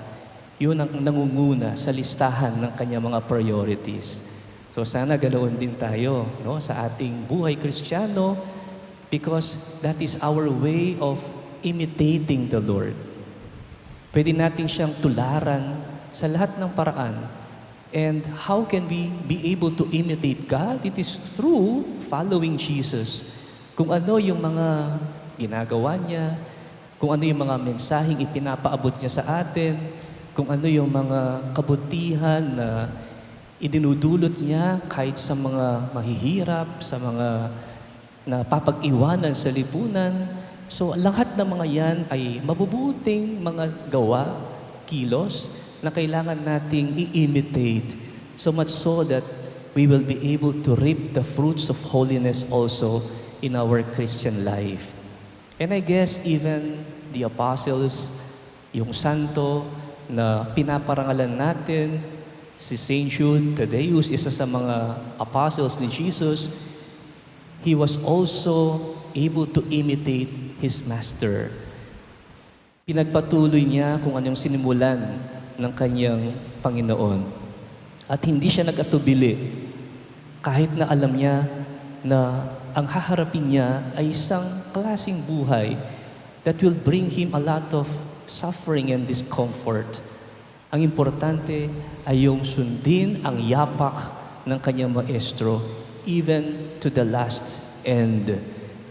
[SPEAKER 3] yun ang nangunguna sa listahan ng kanyang mga priorities. So sana ganoon din tayo, no, sa ating buhay Kristiyano, because that is our way of imitating the Lord. Pwede natin siyang tularan sa lahat ng paraan. And how can we be able to imitate God? It is through following Jesus. Kung ano yung mga ginagawa niya, kung ano yung mga mensaheng ipinapaabot niya sa atin, kung ano yung mga kabutihan na idinudulot niya kahit sa mga mahihirap, sa mga napapag-iwanan sa lipunan. So, lahat ng mga yan ay mabubuting mga gawa, kilos, na kailangan nating i-imitate so much so that we will be able to reap the fruits of holiness also in our Christian life. And I guess even the apostles, yung santo na pinaparangalan natin, si Saint Jude, Thaddeus, isa sa mga apostles ni Jesus, he was also able to imitate his master. Pinagpatuloy niya kung anong sinimulan ng kanyang Panginoon. At hindi siya nag-atubili kahit na alam niya na ang haharapin niya ay isang klaseng buhay that will bring him a lot of suffering and discomfort. Ang importante ay yung sundin ang yapak ng kanyang maestro even to the last end.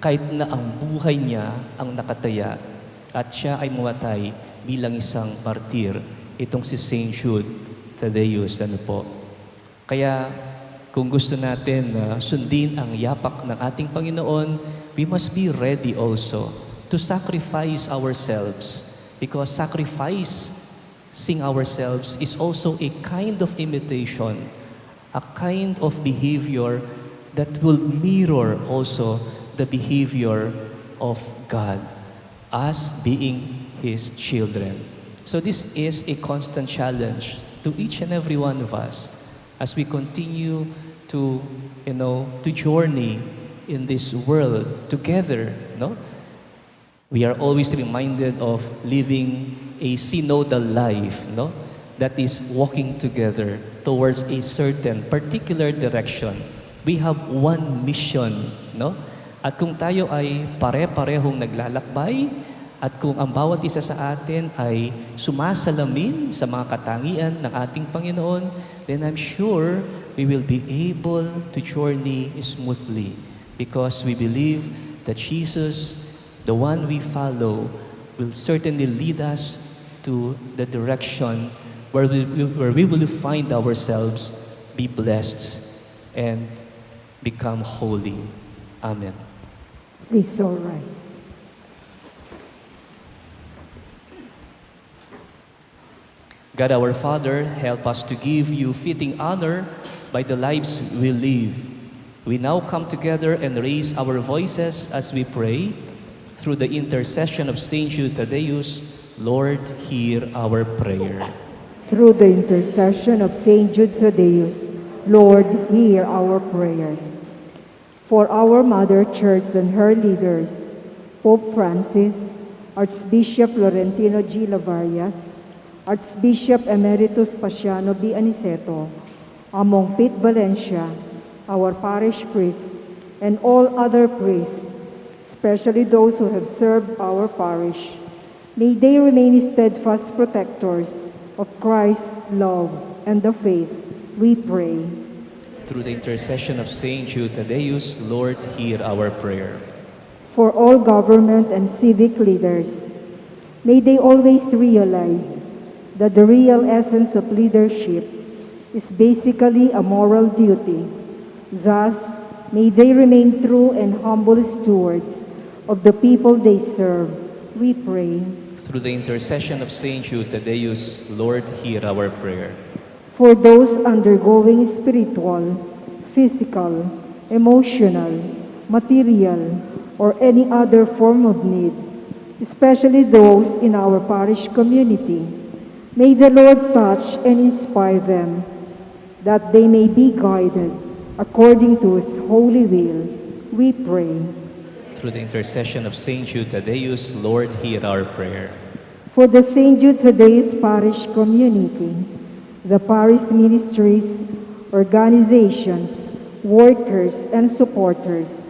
[SPEAKER 3] Kahit na ang buhay niya ang nakataya at siya ay mamatay bilang isang martir. Itong si Saint Jude, Thaddeus, Kaya kung gusto natin na sundin ang yapak ng ating Panginoon, we must be ready also to sacrifice ourselves. Because sacrificing ourselves is also a kind of imitation, a kind of behavior that will mirror also the behavior of God, us being His children. So this is a constant challenge to each and every one of us as we continue to journey in this world together, no? We are always reminded of living a synodal life, no? That is walking together towards a certain particular direction. We have one mission, no? At kung tayo ay pare-parehong naglalakbay, at kung ang bawat isa sa atin ay sumasalamin sa mga katangian ng ating Panginoon, then I'm sure we will be able to journey smoothly because we believe that Jesus, the one we follow, will certainly lead us to the direction where we will find ourselves be blessed and become holy. Amen.
[SPEAKER 1] Please all rise.
[SPEAKER 3] God our Father, help us to give you fitting honor by the lives we live. We now come together and raise our voices as we pray. Through the intercession of Saint Jude Thaddeus, Lord, hear our prayer.
[SPEAKER 1] Through the intercession of Saint Jude Thaddeus, Lord, hear our prayer. For our Mother Church and her leaders, Pope Francis, Archbishop Florentino G. Lavarias, Archbishop Emeritus Paciano B. Aniceto, Among Pete Valencia, our parish priest, and all other priests, especially those who have served our parish, may they remain steadfast protectors of Christ's love and the faith, we pray.
[SPEAKER 3] Through the intercession of Saint Jude Thaddeus, Lord, hear our prayer.
[SPEAKER 1] For all government and civic leaders, may they always realize that the real essence of leadership is basically a moral duty. Thus, may they remain true and humble stewards of the people they serve, we pray.
[SPEAKER 3] Through the intercession of Saint Jude Thaddeus, Lord, hear our prayer.
[SPEAKER 1] For those undergoing spiritual, physical, emotional, material, or any other form of need, especially those in our parish community, may the Lord touch and inspire them, that they may be guided according to His holy will, we pray.
[SPEAKER 3] Through the intercession of Saint Jude Thaddeus, Lord, hear our prayer.
[SPEAKER 1] For the St. Jude Thaddeus Parish community, the parish ministries, organizations, workers, and supporters,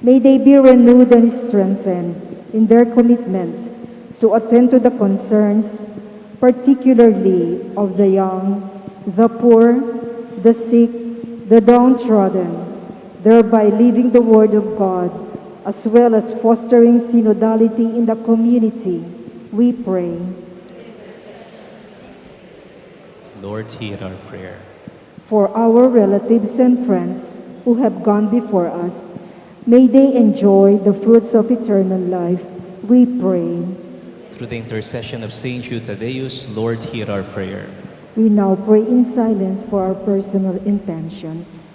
[SPEAKER 1] may they be renewed and strengthened in their commitment to attend to the concerns, particularly of the young, the poor, the sick, the downtrodden, thereby living the Word of God, as well as fostering synodality in the community, we pray.
[SPEAKER 3] Lord, hear our prayer.
[SPEAKER 1] For our relatives and friends who have gone before us, may they enjoy the fruits of eternal life, we pray.
[SPEAKER 3] Through the intercession of Saint Jude Thaddeus, Lord, hear our prayer.
[SPEAKER 1] We now pray in silence for our personal intentions.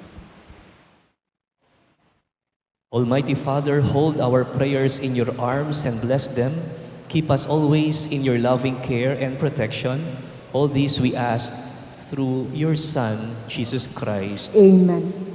[SPEAKER 3] Almighty Father, hold our prayers in your arms and bless them. Keep us always in your loving care and protection. All these we ask through your Son, Jesus Christ.
[SPEAKER 1] Amen.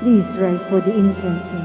[SPEAKER 1] Please rise for the incensing.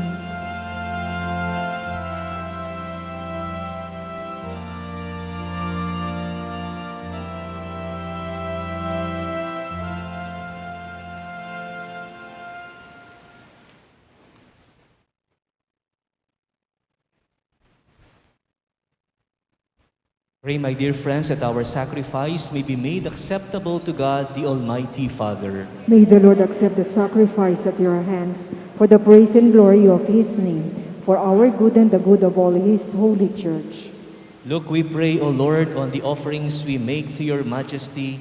[SPEAKER 3] Pray, my dear friends, that our sacrifice may be made acceptable to God, the Almighty Father.
[SPEAKER 1] May the Lord accept the sacrifice at your hands for the praise and glory of his name, for our good and the good of all his holy church.
[SPEAKER 3] Look, we pray, O Lord, on the offerings we make to your majesty,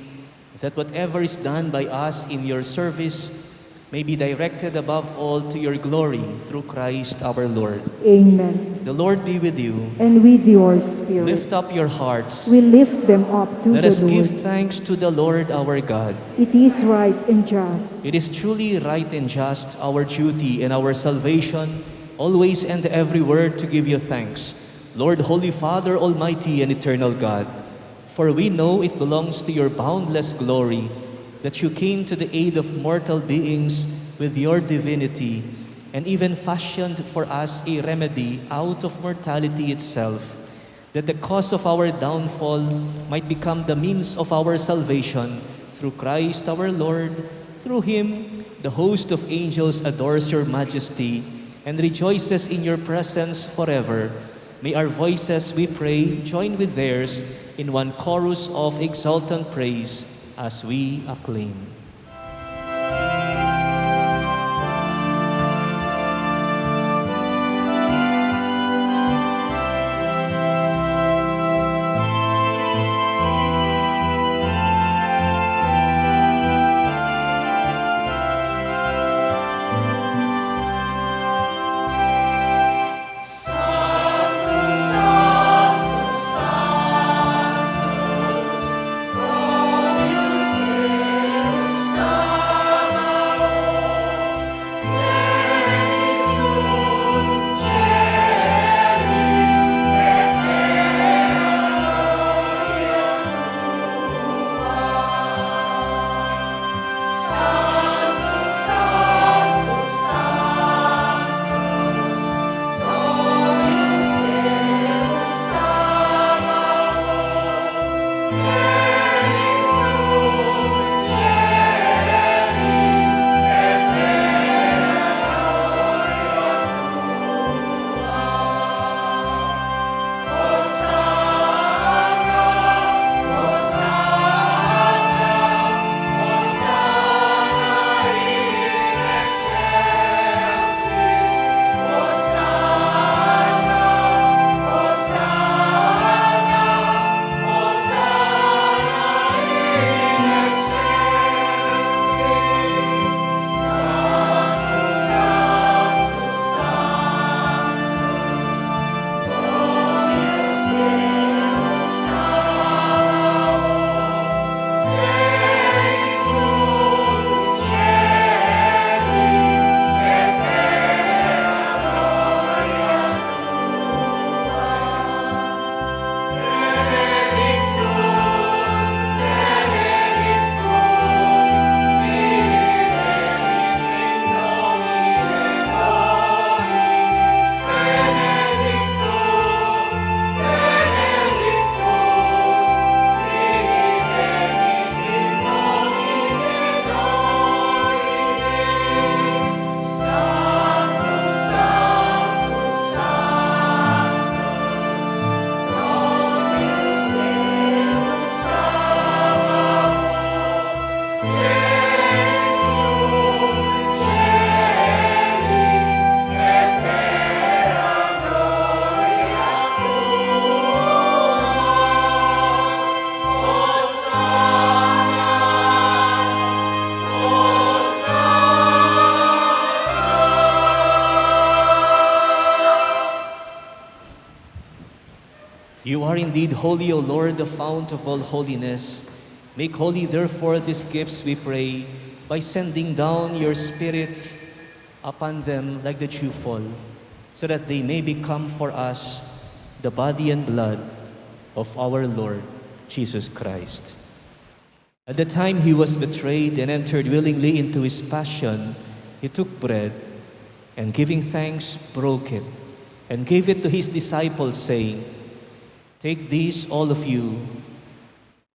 [SPEAKER 3] that whatever is done by us in your service may be directed above all to your glory through Christ our Lord.
[SPEAKER 1] Amen.
[SPEAKER 3] The Lord be with you.
[SPEAKER 1] And with your spirit.
[SPEAKER 3] Lift up your hearts.
[SPEAKER 1] We lift them up to
[SPEAKER 3] Let
[SPEAKER 1] the
[SPEAKER 3] us
[SPEAKER 1] Lord.
[SPEAKER 3] give thanks to the Lord our God.
[SPEAKER 1] It is right and just.
[SPEAKER 3] It is truly right and just, our duty and our salvation, always and everywhere to give you thanks, Lord, Holy Father, Almighty and Eternal God. For we know it belongs to your boundless glory that you came to the aid of mortal beings with your divinity, and even fashioned for us a remedy out of mortality itself, that the cause of our downfall might become the means of our salvation through Christ our Lord. Through him, the host of angels adores your majesty and rejoices in your presence forever. May our voices, we pray, join with theirs in one chorus of exultant praise as we acclaim. You are indeed holy, O Lord, the fount of all holiness. Make holy, therefore, these gifts, we pray, by sending down your Spirit upon them like the dewfall, so that they may become for us the body and blood of our Lord Jesus Christ. At the time he was betrayed and entered willingly into his passion, he took bread, and giving thanks, broke it, and gave it to his disciples, saying, "Take this, all of you,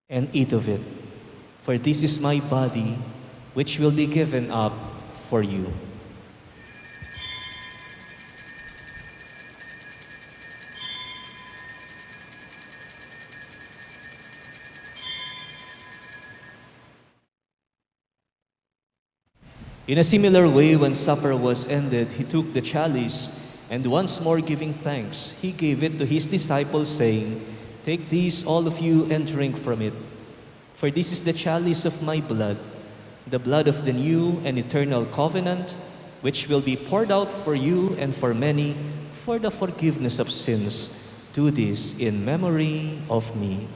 [SPEAKER 3] and eat of it, for this is my body, which will be given up for you." In a similar way, when supper was ended, he took the chalice, and once more giving thanks, he gave it to his disciples, saying, "Take this, all of you, and drink from it. For this is the chalice of my blood, the blood of the new and eternal covenant, which will be poured out for you and for many for the forgiveness of sins. Do this in memory of me."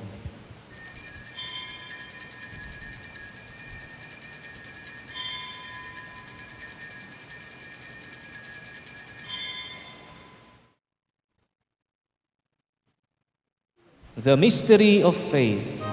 [SPEAKER 3] The mystery of faith.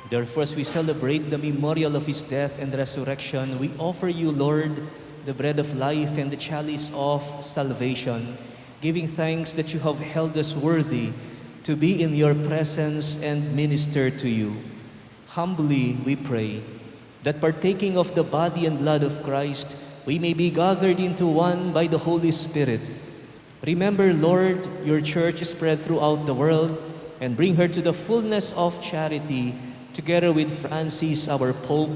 [SPEAKER 3] Therefore, as we celebrate the memorial of his death and resurrection, we offer you, Lord, the bread of life and the chalice of salvation, giving thanks that you have held us worthy to be in your presence and minister to you. Humbly we pray that partaking of the body and blood of Christ, we may be gathered into one by the Holy Spirit. Remember, Lord, your church spread throughout the world, and bring her to the fullness of charity, together with Francis, our Pope,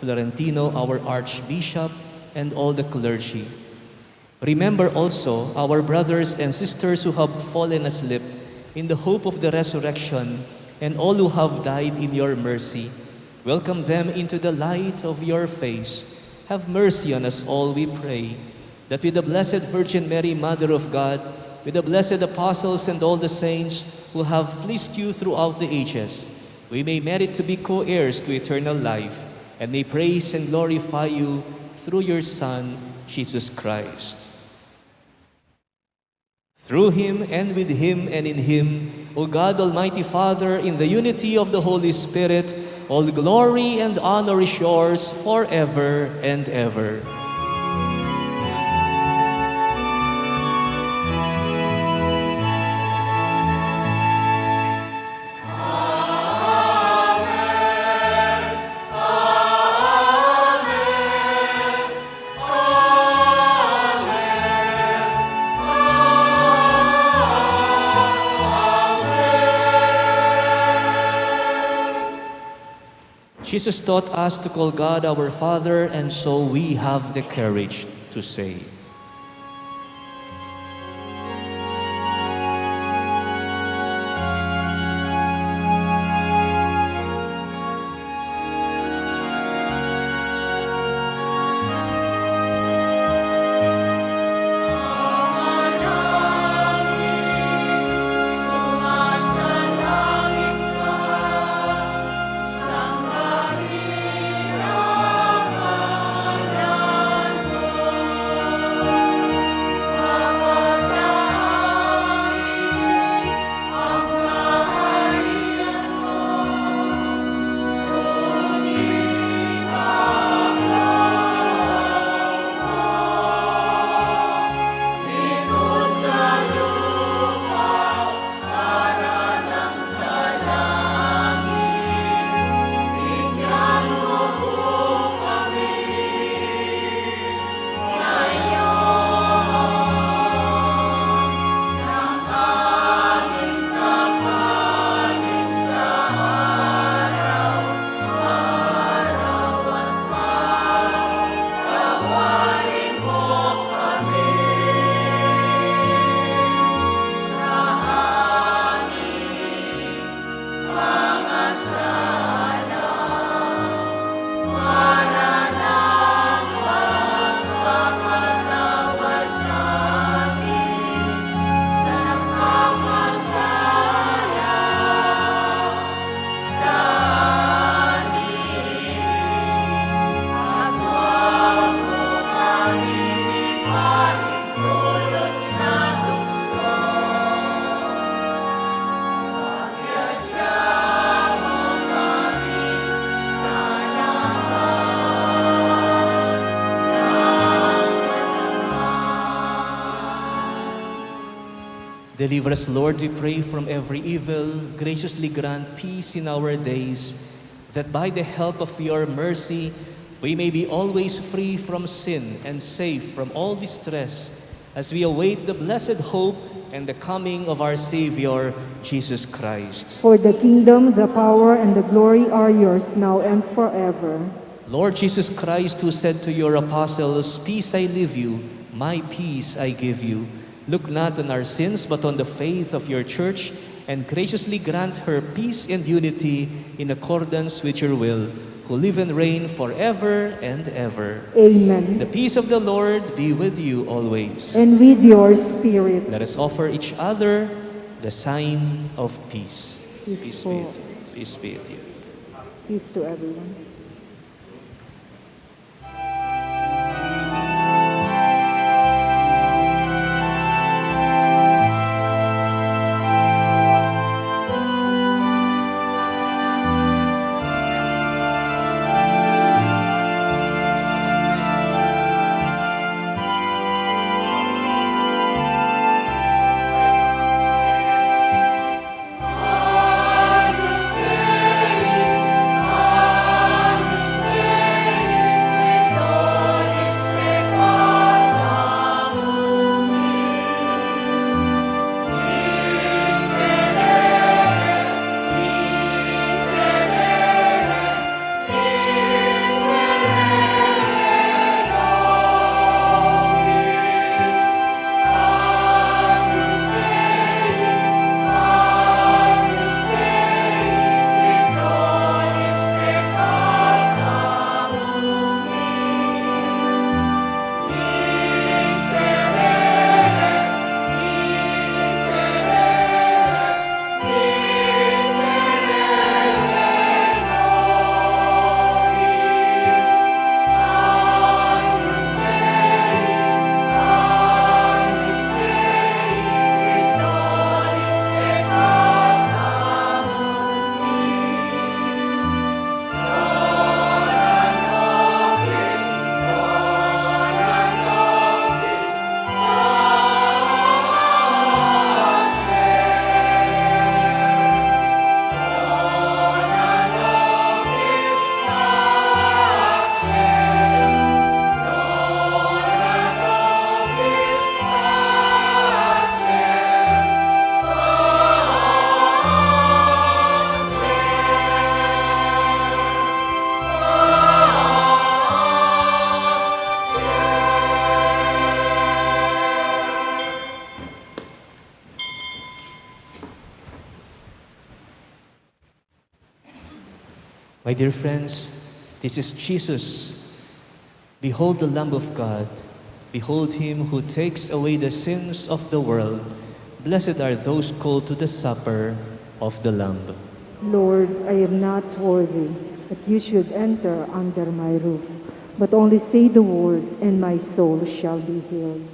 [SPEAKER 3] Florentino, our Archbishop, and all the clergy. Remember also our brothers and sisters who have fallen asleep in the hope of the resurrection, and all who have died in your mercy. Welcome them into the light of your face. Have mercy on us all, we pray, that with the Blessed Virgin Mary, Mother of God, with the blessed apostles and all the saints who have pleased you throughout the ages, we may merit to be co-heirs to eternal life, and may praise and glorify you through your Son, Jesus Christ. Through him, and with him, and in him, O God, Almighty Father, in the unity of the Holy Spirit, all glory and honor is yours forever and ever. Jesus taught us to call God our Father, and so we have the courage to say, Deliver us, Lord, we pray, from every evil. Graciously grant peace in our days, that by the help of your mercy, we may be always free from sin and safe from all distress, as we await the blessed hope and the coming of our Savior, Jesus Christ.
[SPEAKER 1] For the kingdom, the power, and the glory are yours now and forever.
[SPEAKER 3] Lord Jesus Christ, who said to your apostles, "Peace I leave you, my peace I give you," look not on our sins, but on the faith of your church, and graciously grant her peace and unity in accordance with your will, who live and reign forever and ever.
[SPEAKER 1] Amen.
[SPEAKER 3] The peace of the Lord be with you always.
[SPEAKER 1] And with your spirit.
[SPEAKER 3] Let us offer each other the sign of peace.
[SPEAKER 1] Peace
[SPEAKER 3] Peace be
[SPEAKER 1] po.
[SPEAKER 3] with you. Peace be with you.
[SPEAKER 1] Peace to everyone.
[SPEAKER 3] My dear friends, this is Jesus. Behold the Lamb of God. Behold him who takes away the sins of the world. Blessed are those called to the supper of the Lamb.
[SPEAKER 1] Lord, I am not worthy that you should enter under my roof, but only say the word, and my soul shall be healed.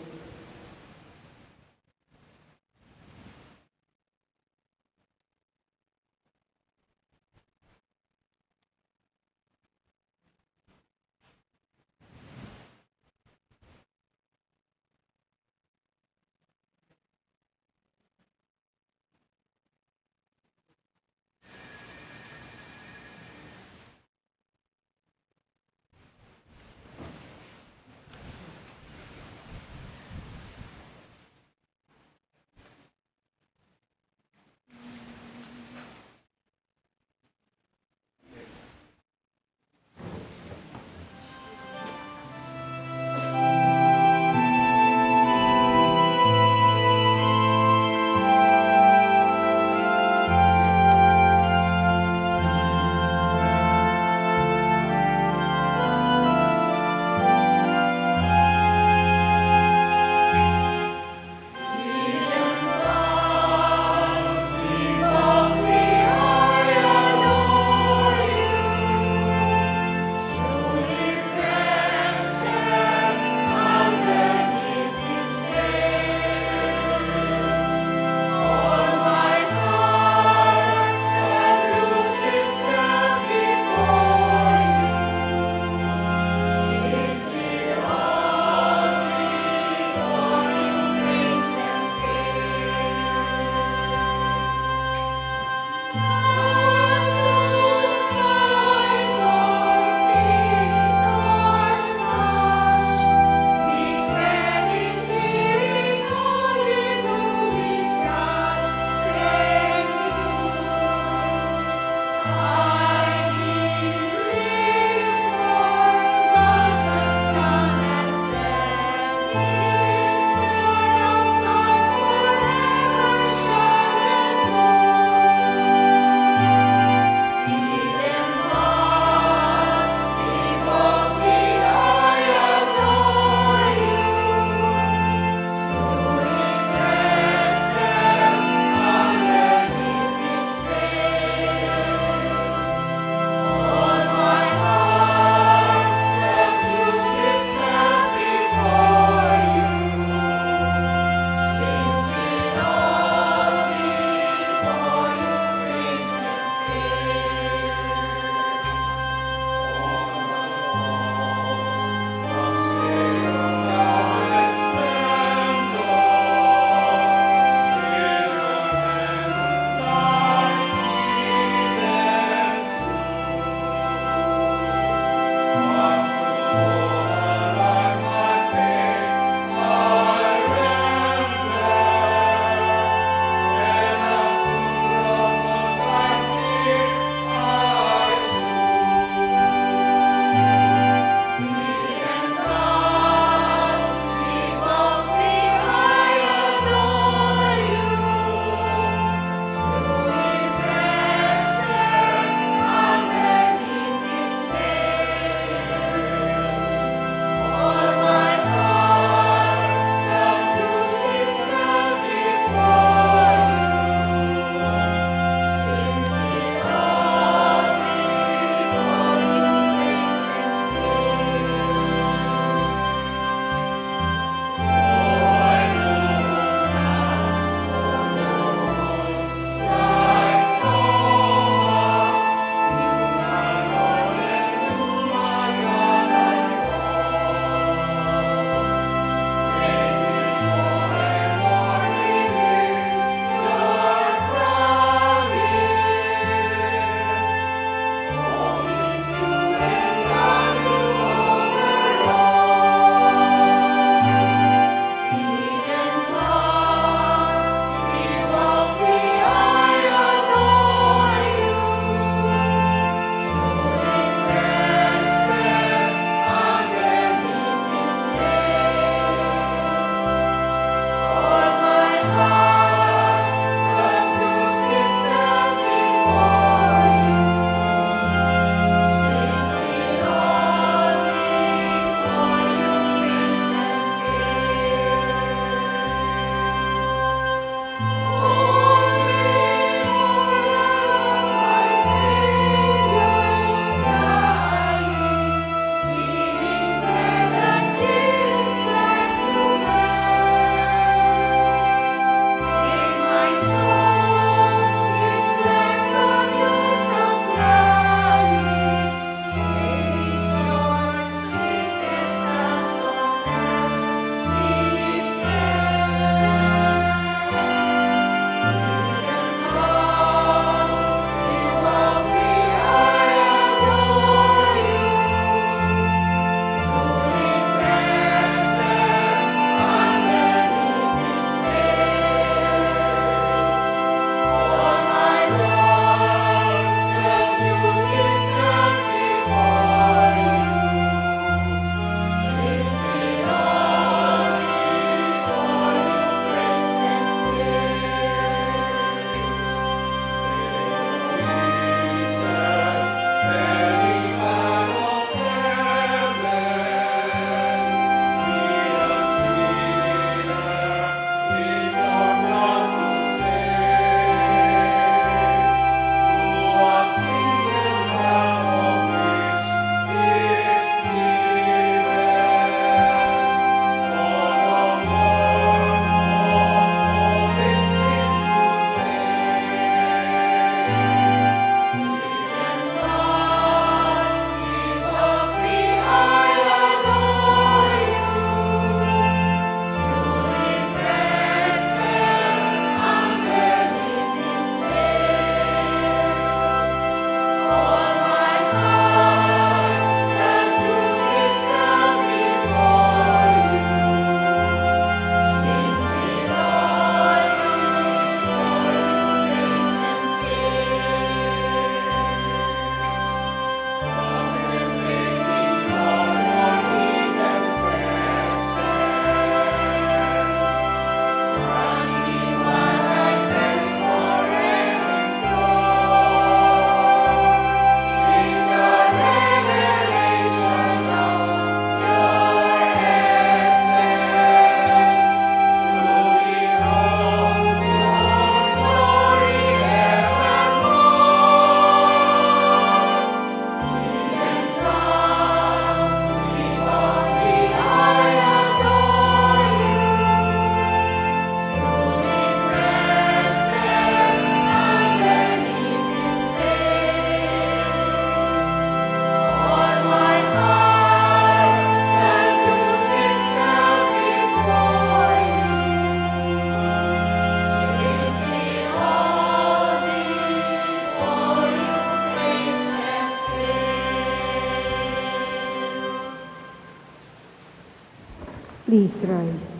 [SPEAKER 1] Please rise.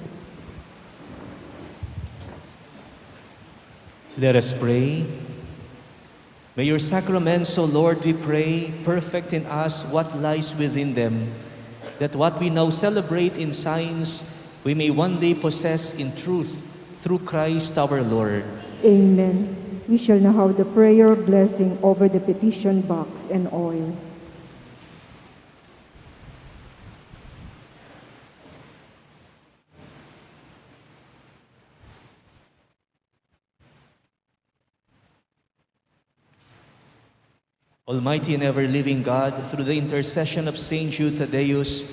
[SPEAKER 3] Let us pray. May your sacraments, O Lord, we pray, perfect in us what lies within them, that what we now celebrate in signs, we may one day possess in truth through Christ our Lord.
[SPEAKER 1] Amen. We shall now have the prayer of blessing over the petition box and oil.
[SPEAKER 3] Almighty and ever-living God, through the intercession of Saint Jude Thaddeus,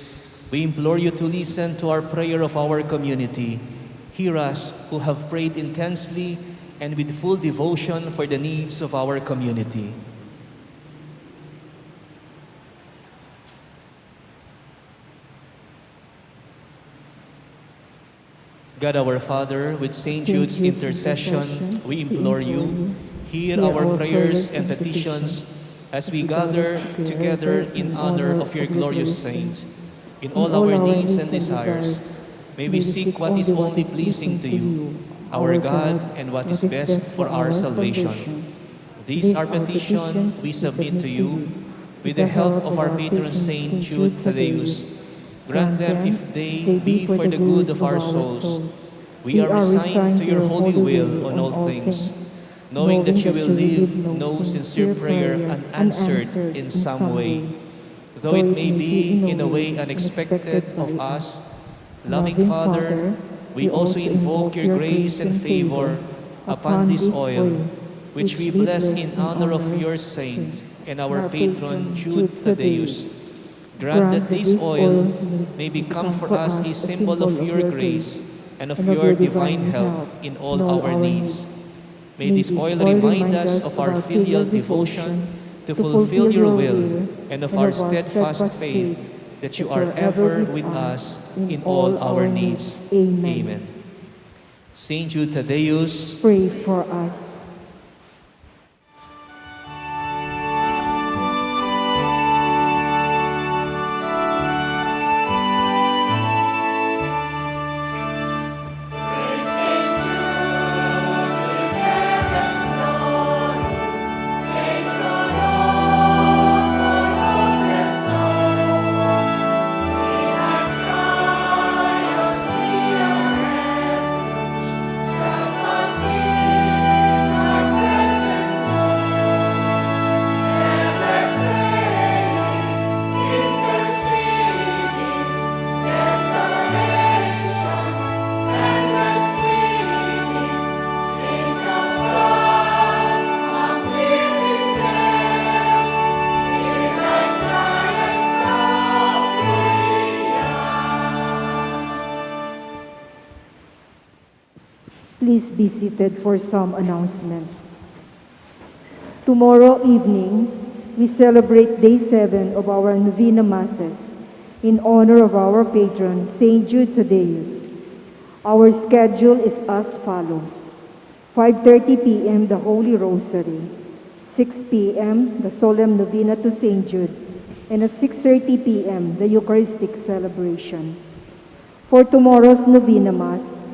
[SPEAKER 3] we implore you to listen to our prayer of our community. Hear us who have prayed intensely and with full devotion for the needs of our community. God our Father, with Saint Jude's intercession, we implore you, hear our prayers and petitions as we gather together in honor of your glorious saint. In all our needs and desires, may we seek what is only pleasing to you, our God, and what is best for our salvation. These are petitions we submit to you with the help of our patron saint Jude Thaddeus. Grant them if they be for the good of our souls. We are resigned to your holy will on all things, knowing that you will leave no sincere prayer unanswered in some way. Though it may be in a way unexpected of us, loving Father, we also invoke your grace and favor upon this oil, which we bless in honor of your saint and our patron Jude Thaddeus. Grant that this oil may become for us a symbol of your grace and of your divine help in all our needs. May this oil remind us of our filial devotion to fulfill your will and of our steadfast faith that you are ever with us in all our needs. Amen. Saint Jude Thaddeus,
[SPEAKER 1] pray for us. Please be seated for some announcements. Tomorrow evening, we celebrate Day 7 of our Novena Masses in honor of our patron, Saint Jude Thaddeus. Our schedule is as follows. 5:30 p.m. the Holy Rosary, 6 p.m. the Solemn Novena to Saint Jude, and at 6:30 p.m. the Eucharistic celebration. For tomorrow's Novena Mass,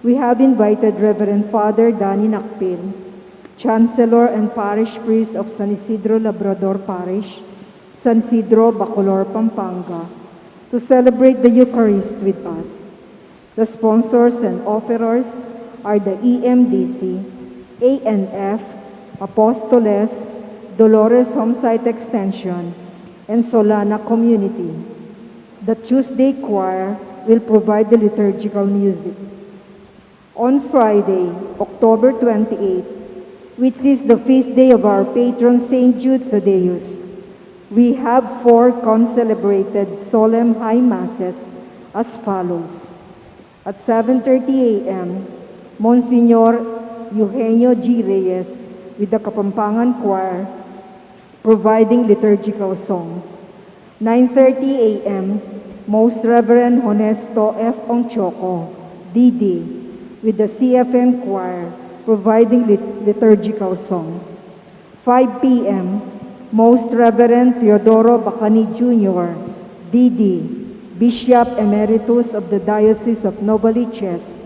[SPEAKER 1] we have invited Reverend Father Danny Nakpil, Chancellor and Parish Priest of San Isidro Labrador Parish, San Isidro, Bacolor, Pampanga, to celebrate the Eucharist with us. The sponsors and offerers are the EMDC, ANF, Apostoles, Dolores Homesite Extension, and Solana Community. The Tuesday Choir will provide the liturgical music. On Friday, October 28, which is the feast day of our patron Saint Jude Thaddeus, we have 4 concelebrated solemn high masses as follows. At 7:30 a.m., Monsignor Eugenio G. Reyes with the Kapampangan Choir providing liturgical songs. 9:30 a.m., Most Reverend Honesto F. Ongchoco, DD, with the CFM Choir providing liturgical songs. 5 p.m., Most Reverend Teodoro Bacani Jr., DD, Bishop Emeritus of the Diocese of Novaliches,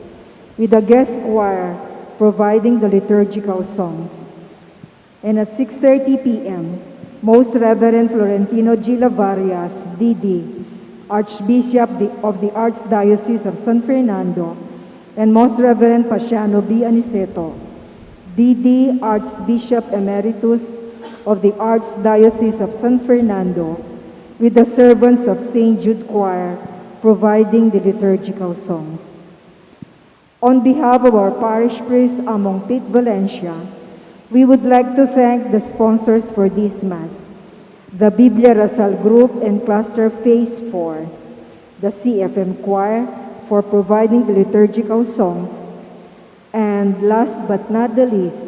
[SPEAKER 1] with a guest choir providing the liturgical songs. And at 6:30 p.m., Most Reverend Florentino G. Lavarias, D.D., Archbishop of the Archdiocese of San Fernando, and Most Reverend Pasiano B. Aniceto, D.D., Archbishop Emeritus of the Archdiocese of San Fernando, with the servants of St. Jude Choir providing the liturgical songs. On behalf of our parish priest among Pete Valencia, we would like to thank the sponsors for this Mass, the Biblia Rasal Group and Cluster Phase 4, the CFM Choir for providing the liturgical songs, and last but not the least,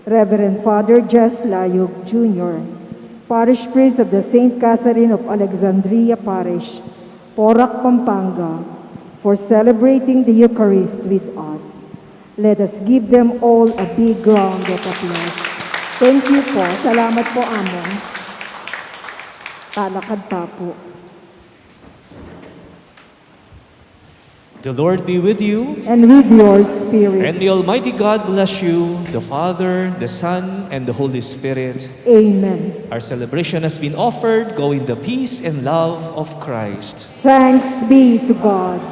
[SPEAKER 1] Reverend Father Jess Layug Jr., Parish Priest of the St. Catherine of Alexandria Parish, Porac, Pampanga, for celebrating the Eucharist with us. Let us give them all a big round of applause. Thank you po. Salamat po, Amon. Talakad pa po.
[SPEAKER 3] The Lord be with you,
[SPEAKER 1] And with your spirit.
[SPEAKER 3] and the Almighty God bless you, the Father, the Son, and the Holy Spirit.
[SPEAKER 1] Amen.
[SPEAKER 3] Our celebration has been offered. Go in the peace and love of Christ.
[SPEAKER 1] Thanks be to God.